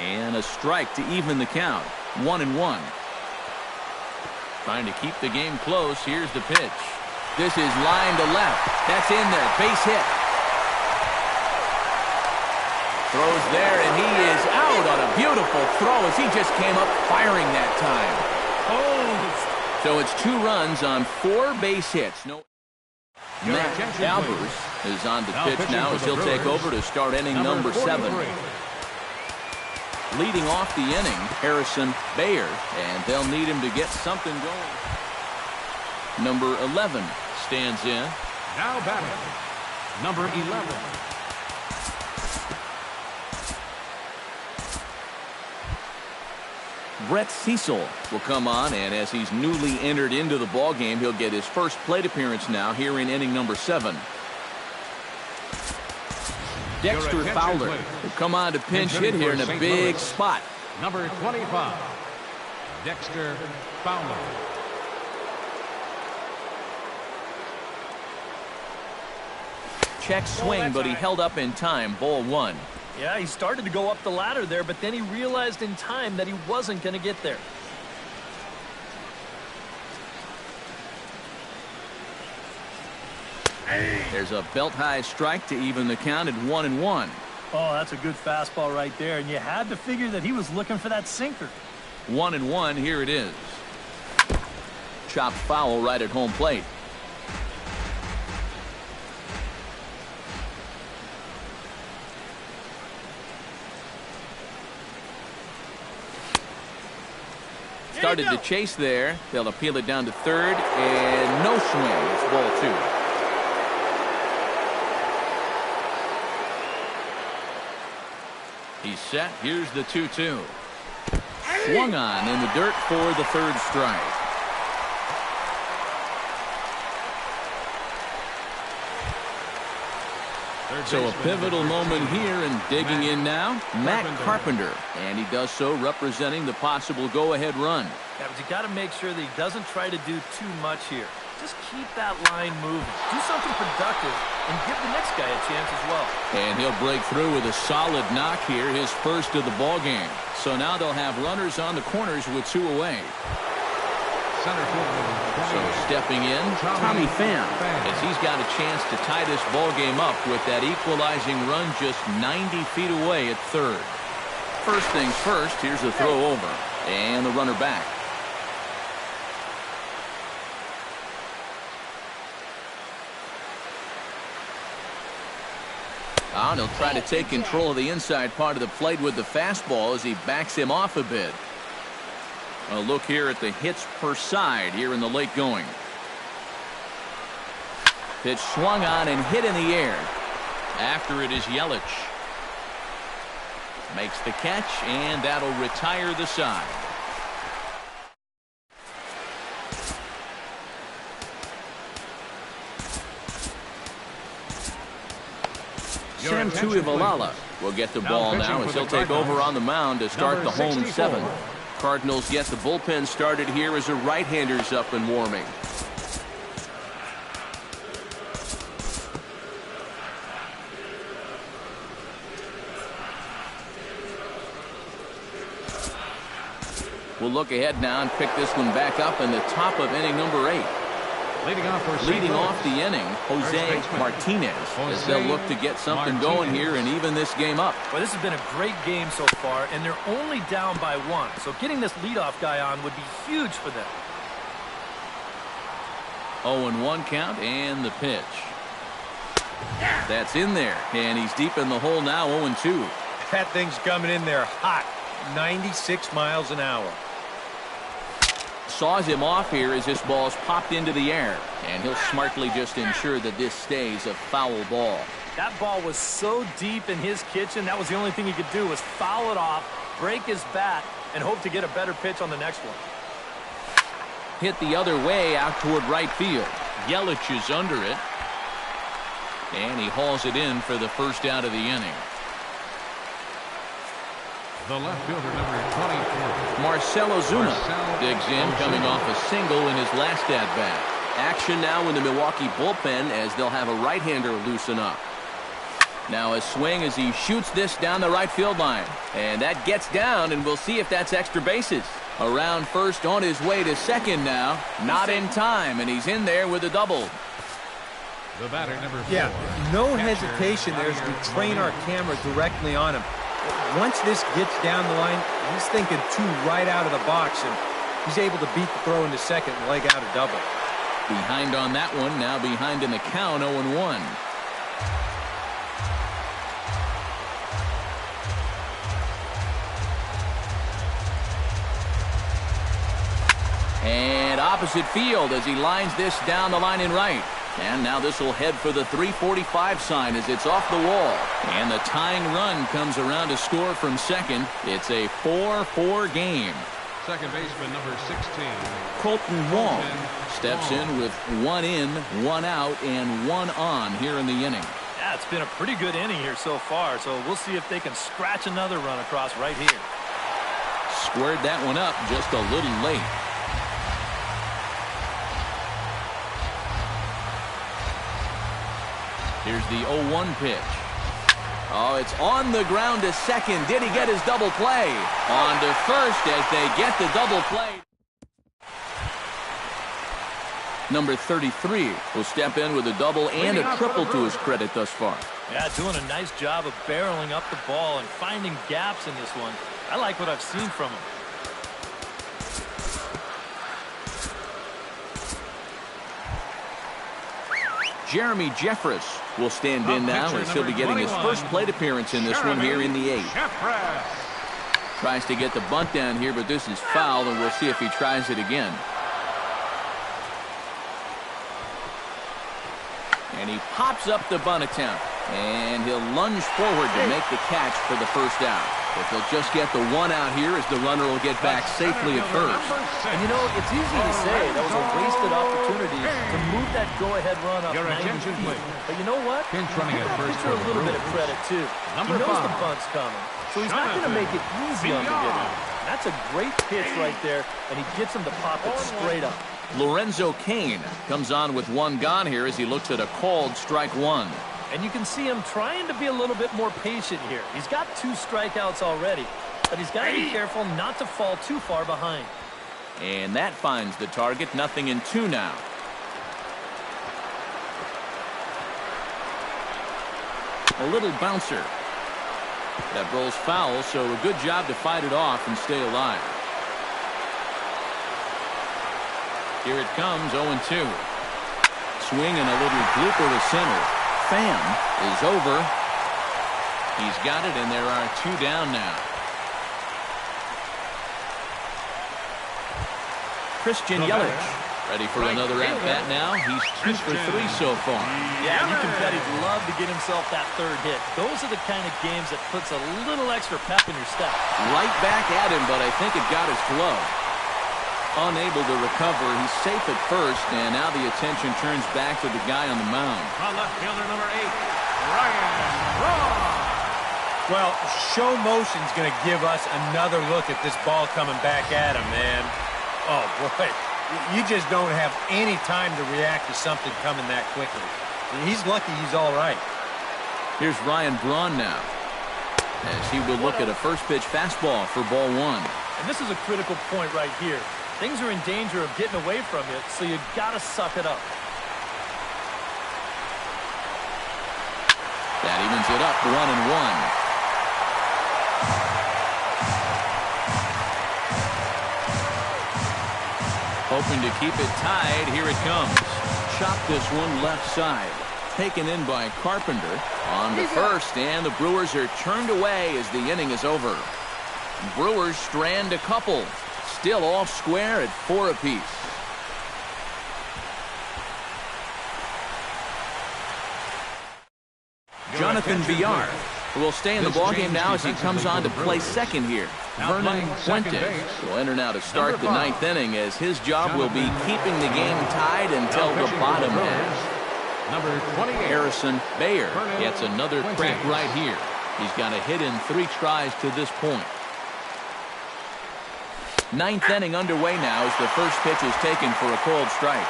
And a strike to even the count. 1-1. Trying to keep the game close. Here's the pitch. This is line to left. That's in there. Base hit. Throws there, and he is out on a beautiful throw as he just came up firing that time. So it's 2 runs on 4 base hits. Matt Albers is on the pitch now as he'll take over to start inning number 7. Leading off the inning, Harrison Bayer, and they'll need him to get something going. Number 11 stands in. Now batting, number 11. Brett Cecil will come on, and as he's newly entered into the ballgame, he'll get his first plate appearance now here in inning number 7. Dexter Fowler will come on to pinch hit here in a big spot. Number 25, Dexter Fowler. Check swing, but he held up in time. Ball 1. Yeah, he started to go up the ladder there, but then he realized in time that he wasn't going to get there. There's a belt-high strike to even the count at 1-1. Oh, that's a good fastball right there, and you had to figure that he was looking for that sinker. 1-1, here it is. Chopped foul right at home plate. Started to chase there. They'll appeal it down to third, and no swing. It's ball 2. He's set. Here's the 2-2. Swung on in the dirt for the 3rd strike. So a pivotal moment here, and digging in now, Matt Carpenter. And he does so representing the possible go-ahead run. Yeah, but you got to make sure that he doesn't try to do too much here. Just keep that line moving. Do something productive and give the next guy a chance as well. And he'll break through with a solid knock here, his first of the ball game. So now they'll have runners on the corners with 2 away. Center fielder. So stepping in, Tommy Pham, as he's got a chance to tie this ball game up with that equalizing run just 90 feet away at third. First things first, here's the throw over, and the runner back. He'll try to take control of the inside part of the plate with the fastball as he backs him off a bit. A look here at the hits per side here in the late going. Pitch swung on and hit in the air. After it is Yelich. Makes the catch, and that'll retire the side. Sam Tuivalala will get the ball now as he'll take over on the mound to start the home 7. Cardinals get the bullpen started here as a right-hander's up and warming. We'll look ahead now and pick this one back up in the top of inning number 8. Leading off the inning, Jose Martinez, as they'll look to get something going here and even this game up. Well, this has been a great game so far, and they're only down by 1. So getting this leadoff guy on would be huge for them. 0-1 count, and the pitch. That's in there, and he's deep in the hole now, 0-2. That thing's coming in there hot, 96 miles an hour. Saws him off here as this ball's popped into the air, and he'll smartly just ensure that this stays a foul ball. That ball was so deep in his kitchen, that was the only thing he could do was foul it off, break his bat, and hope to get a better pitch on the next one. Hit the other way out toward right field. Yelich is under it, and he hauls it in for the first out of the inning. The left fielder, number 24. Marcell Ozuna digs in, coming off a single in his last at-bat. Action now in the Milwaukee bullpen as they'll have a right-hander loosen up. Now a swing as he shoots this down the right field line. And that gets down, and we'll see if that's extra bases. Around first, on his way to second now. Not in time, and he's in there with a double. The batter, number 4. Yeah, no hesitation there as we train our camera directly on him. Once this gets down the line, he's thinking 2 right out of the box, and he's able to beat the throw into second and leg out a double. Behind on that one, now behind in the count, 0-1. And opposite field as he lines this down the line in right. And now this will head for the 345 sign as it's off the wall. And the tying run comes around to score from second. It's a 4-4 game. Second baseman, number 16. Colton Wong steps in with 1 in, 1 out, and 1 on here in the inning. Yeah, it's been a pretty good inning here so far, so we'll see if they can scratch another run across right here. Squared that one up just a little late. Here's the 0-1 pitch. Oh, it's on the ground to second. Did he get his double play? On to first as they get the double play. Number 33 will step in with a double and a triple to his credit thus far. Yeah, doing a nice job of barreling up the ball and finding gaps in this one. I like what I've seen from him. Jeremy Jeffress will stand in now as he'll be getting his first plate appearance in this one here in the 8th. Tries to get the bunt down here, but this is foul, and we'll see if he tries it again. And he pops up the bunt attempt. And he'll lunge forward to make the catch for the first out. If he'll just get the one out here as the runner will get back safely at first. And you know, it's easy to say that was a wasted opportunity to move that go-ahead run up 90 feet. But you know what? Give the pitcher a little bit of credit, too. He knows the bunt's coming, so he's not going to make it easy on the hitter. That's a great pitch right there, and he gets him to pop it straight up. Lorenzo Cain comes on with one gone here as he looks at a called strike one. And you can see him trying to be a little bit more patient here. He's got 2 strikeouts already, but he's got to be careful not to fall too far behind. And that finds the target. 0-2 now. A little bouncer. That rolls foul, so a good job to fight it off and stay alive. Here it comes, 0-2. Swing and a little blooper to center. Pham is over. He's got it, and there are 2 down now. Christian Yelich ready for another at-bat now. He's 2 for 3 so far. Yeah, you can bet he'd love to get himself that 3rd hit. Those are the kind of games that puts a little extra pep in your step. Right back at him, but I think it got his glove. Unable to recover. He's safe at first, and now the attention turns back to the guy on the mound. On left fielder number 8, Ryan Braun. Well, show motion's going to give us another look at this ball coming back at him, man. Oh, boy. You just don't have any time to react to something coming that quickly. He's lucky he's all right. Here's Ryan Braun now, as he will look at a first pitch fastball for ball 1. And this is a critical point right here. Things are in danger of getting away from you, so you got to suck it up. That evens it up, 1-1. Hoping to keep it tied. Here it comes. Chop this one left side. Taken in by Carpenter. On to first, and the Brewers are turned away as the inning is over. Brewers strand a couple. Still all square at 4 apiece. Jonathan Villar will stay in the ballgame now as he comes on to play second here. Vernon Fuentes will enter now to start the 9th inning, as his job will be keeping the game tied until the bottom half. Number 28. Harrison Bayer gets another crack right here. He's got a hit in 3 tries to this point. 9th inning underway now as the first pitch is taken for a called strike.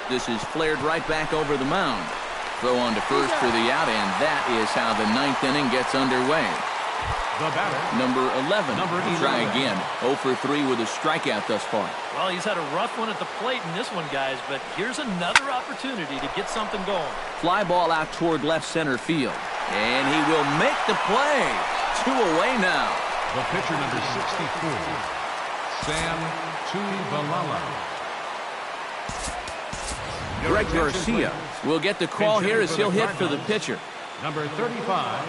This is flared right back over the mound. Throw on to first for the out, and that is how the 9th inning gets underway. The batter, number 11. Try again. 0 for 3 with a strikeout thus far. Well, he's had a rough one at the plate in this one, guys, but here's another opportunity to get something going. Fly ball out toward left center field, and he will make the play. 2 away now. The pitcher, number 64, Sam Tuivalala. Greg Garcia will get the call here as he'll hit for the pitcher. Number 35,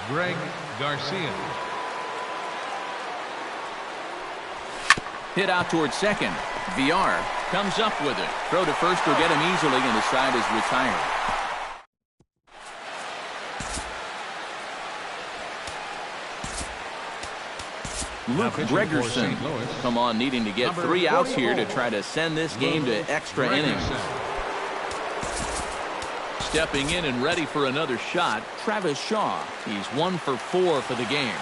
Greg Garcia. Hit out towards second. VR comes up with it. Throw to first will get him easily, and the side is retired. Luke Gregerson come on needing to get 3 outs here to try to send this game to extra innings. Stepping in and ready for another shot, Travis Shaw. He's 1 for 4 for the game.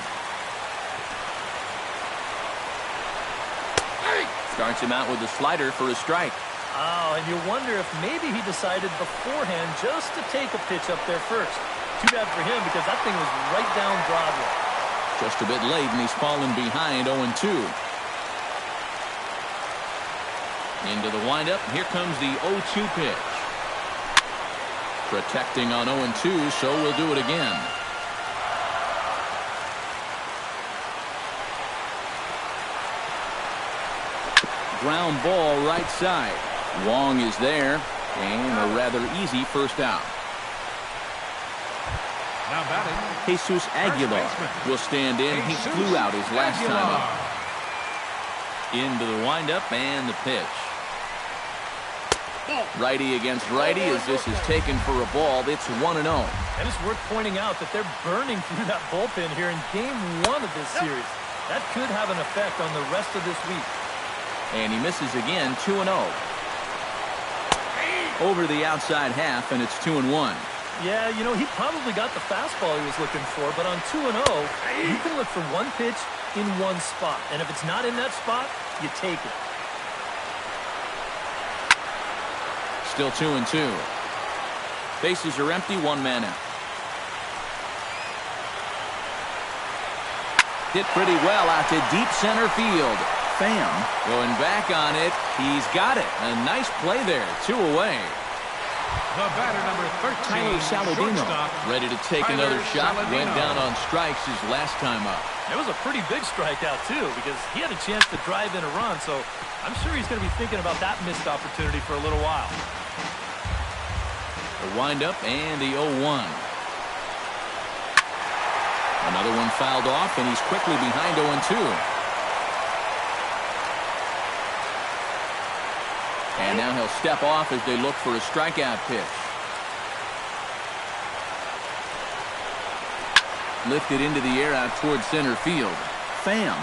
Starts him out with a slider for a strike. Oh, and you wonder if maybe he decided beforehand just to take a pitch up there first. Too bad for him, because that thing was right down Broadway. Just a bit late, and he's fallen behind 0-2. Into the windup. Here comes the 0-2 pitch. Protecting on 0-2, so we'll do it again. Ground ball right side. Wong is there, and a rather easy first out. Now batting, Jesus Aguilar will stand in. He flew out his last time up. Into the windup and the pitch. Righty against righty as this is taken for a ball. It's 1-0. And it's worth pointing out that they're burning through that bullpen here in game 1 of this series. That could have an effect on the rest of this week. And he misses again, 2-0. Over the outside half, and it's 2-1. Yeah, you know, he probably got the fastball he was looking for, but on 2-0, you can look for one pitch in one spot. And if it's not in that spot, you take it. Still 2-2. Bases are empty, one man out. Hit pretty well out to deep center field. Pham going back on it. He's got it. A nice play there. 2 away. The batter, number 13, Saladino, ready to take another shot. Saladino. Went down on strikes his last time up. It was a pretty big strikeout, too, because he had a chance to drive in a run, so I'm sure he's going to be thinking about that missed opportunity for a little while. The windup and the 0-1. Another one fouled off, and he's quickly behind 0-2. And now he'll step off as they look for a strikeout pitch. Lifted into the air out towards center field. Pham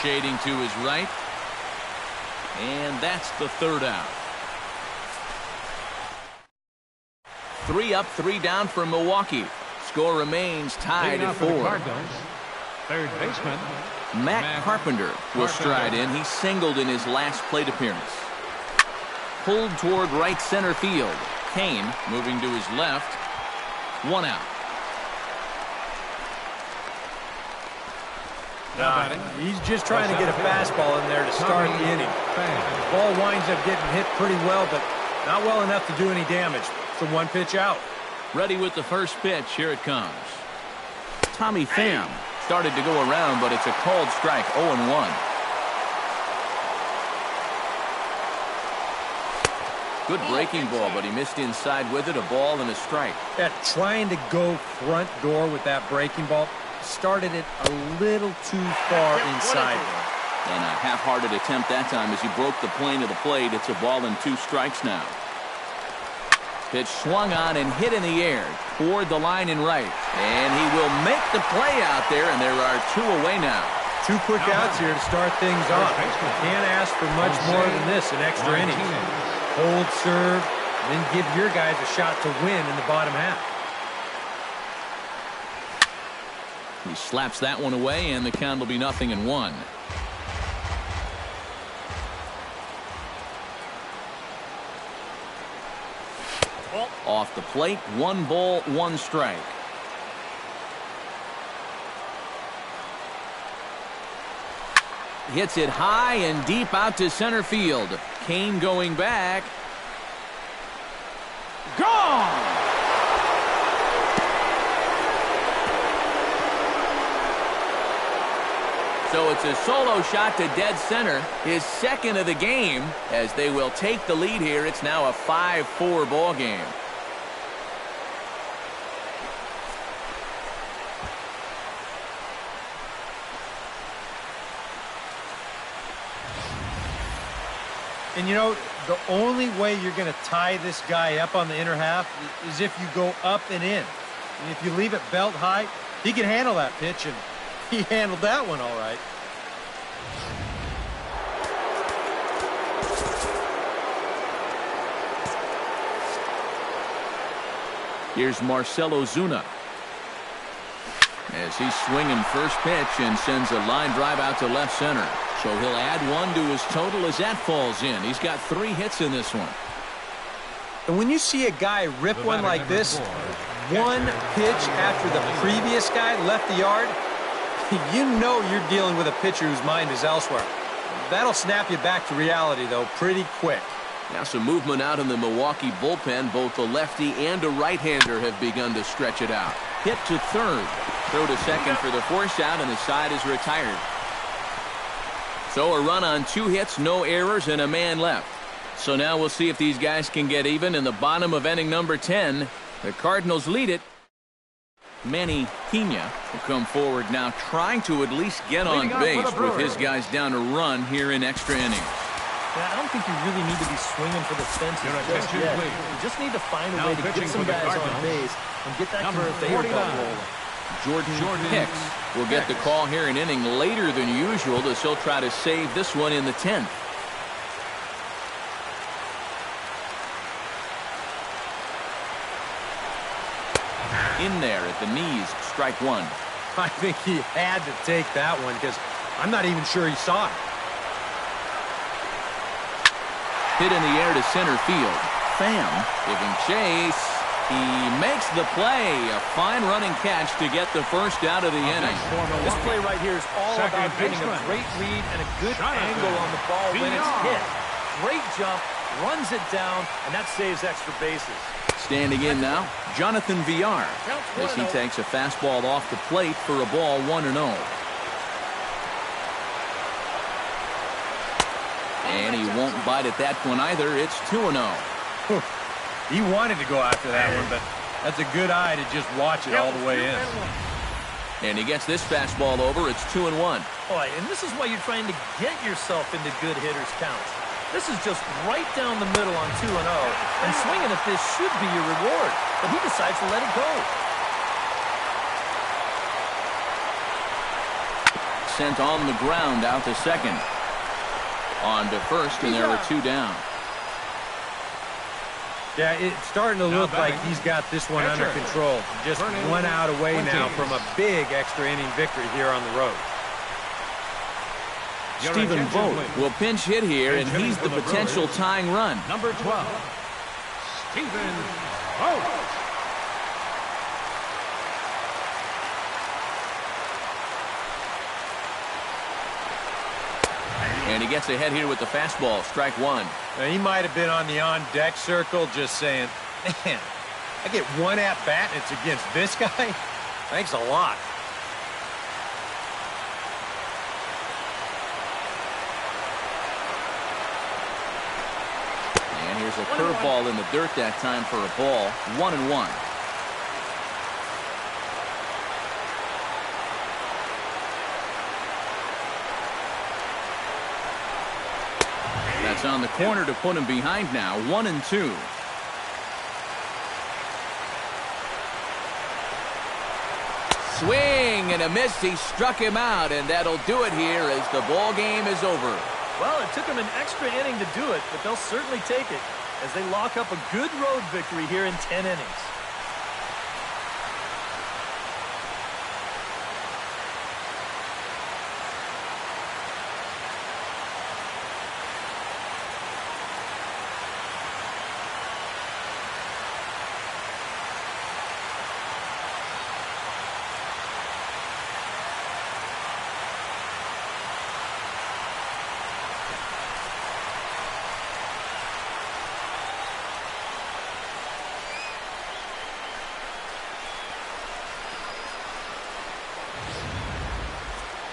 shading to his right. And that's the third out. 3 up, 3 down for Milwaukee. Score remains tied at 4. Third baseman Matt Carpenter will stride in. He singled in his last plate appearance. Pulled toward right center field. Kane moving to his left. 1 out. He's just trying to get a fastball in there to start the inning. Ball winds up getting hit pretty well, but not well enough to do any damage. It's a 1 pitch out. Ready with the first pitch. Here it comes. Tommy Pham started to go around, but it's a called strike. 0-1. Good breaking ball, but he missed inside with it. A ball and a strike. Yeah, trying to go front door with that breaking ball started it a little too far inside. And a half-hearted attempt that time as he broke the plane of the plate. It's a ball and 2 strikes now. Pitch swung on and hit in the air toward the line and right. And he will make the play out there, and there are 2 away now. 2 quick outs here to start things off. Can't ask for much more than this in extra innings. Hold, serve, and then give your guys a shot to win in the bottom half. He slaps that one away, and the count will be 0-1. Off the plate, 1 ball, 1 strike. Hits it high and deep out to center field. Kane going back. Gone! So it's a solo shot to dead center, his second of the game, as they will take the lead here. It's now a 5-4 ball game. And you know, the only way you're going to tie this guy up on the inner half is if you go up and in. And if you leave it belt high, he can handle that pitch, and he handled that one all right. Here's Marcell Ozuna as he's swinging first pitch and sends a line drive out to left center. So he'll add 1 to his total as that falls in. He's got 3 hits in this one. And when you see a guy rip one like this, 1 pitch after the previous guy left the yard, you know you're dealing with a pitcher whose mind is elsewhere. That'll snap you back to reality, though, pretty quick. Now some movement out in the Milwaukee bullpen. Both the lefty and a right-hander have begun to stretch it out. Hit to third. Throw to second for the force out, and the side is retired. So a run on 2 hits, no errors, and a man left. So now we'll see if these guys can get even in the bottom of inning number 10. The Cardinals lead it. Manny Pena will come forward now, trying to at least get on base with his guys down a run here in extra innings. Yeah, I don't think you really need to be swinging for the fences just yet. You just need to find a way to get some guys on base and get that conveyor belt rolling. Jordan Hicks will get the call here, an inning later than usual, as he'll try to save this one in the 10th. In there at the knees, strike one. I think he had to take that one because I'm not even sure he saw it. Hit in the air to center field. Pham giving chase. He makes the play. A fine running catch to get the first out of the inning. This play right here is all about getting a great read and a good angle on the ball when it's hit. Great jump, runs it down, and that saves extra bases. Standing in now, Jonathan Villar, as he takes a fastball off the plate for a ball 1-0. And he won't bite at that one either. It's 2-0. He wanted to go after that one, but that's a good eye to just watch it all the way in. And he gets this fastball over. It's 2-1. Boy, and this is why you're trying to get yourself into good hitters' counts. This is just right down the middle on 2-0, and swinging at this should be your reward, but he decides to let it go. Sent on the ground out to second. On to first, and there are two down. Yeah, it's starting to look like he's got this one under control. Just 1 out away now from a big extra inning victory here on the road. Stephen Vogt will pinch hit here, and he's the potential tying run. Number 12, Stephen Vogt. And he gets ahead here with the fastball, strike one. Now, he might have been on the on-deck circle just saying, man, I get one at-bat and it's against this guy? Thanks a lot. And here's a curveball in the dirt that time for a ball, 1-1. That's on the corner to put him behind now, 1-2. Swing and a miss. He struck him out, and that'll do it here as the ball game is over. Well, it took them an extra inning to do it, but they'll certainly take it as they lock up a good road victory here in 10 innings.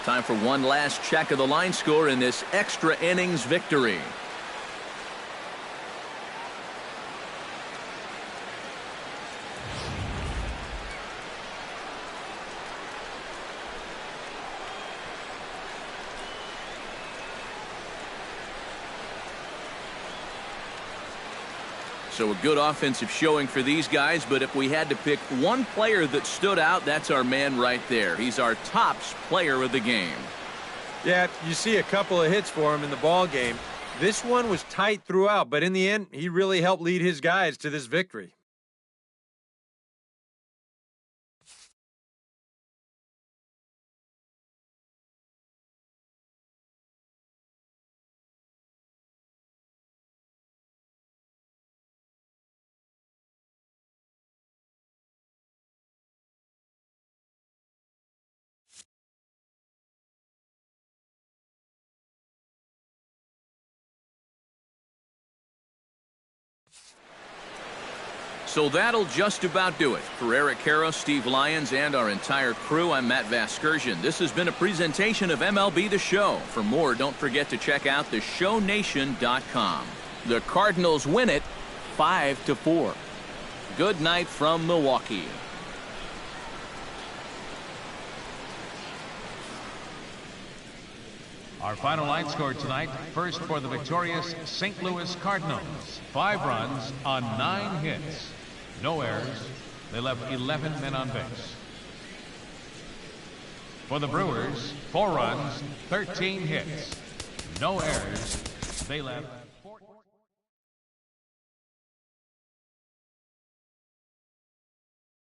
Time for one last check of the line score in this extra innings victory. So a good offensive showing for these guys, but if we had to pick one player that stood out, that's our man right there. He's our tops player of the game. Yeah, you see a couple of hits for him in the ball game. This one was tight throughout, but in the end, he really helped lead his guys to this victory. So that'll just about do it. For Eric Karros, Steve Lyons, and our entire crew, I'm Matt Vasgersian. This has been a presentation of MLB The Show. For more, don't forget to check out theshownation.com. The Cardinals win it 5-4. Good night from Milwaukee. Our final line score tonight, first for the victorious St. Louis Cardinals. 5 runs on 9 hits. No errors. They left 11 men on base. For the Brewers, 4 runs, 13 hits. No errors. They left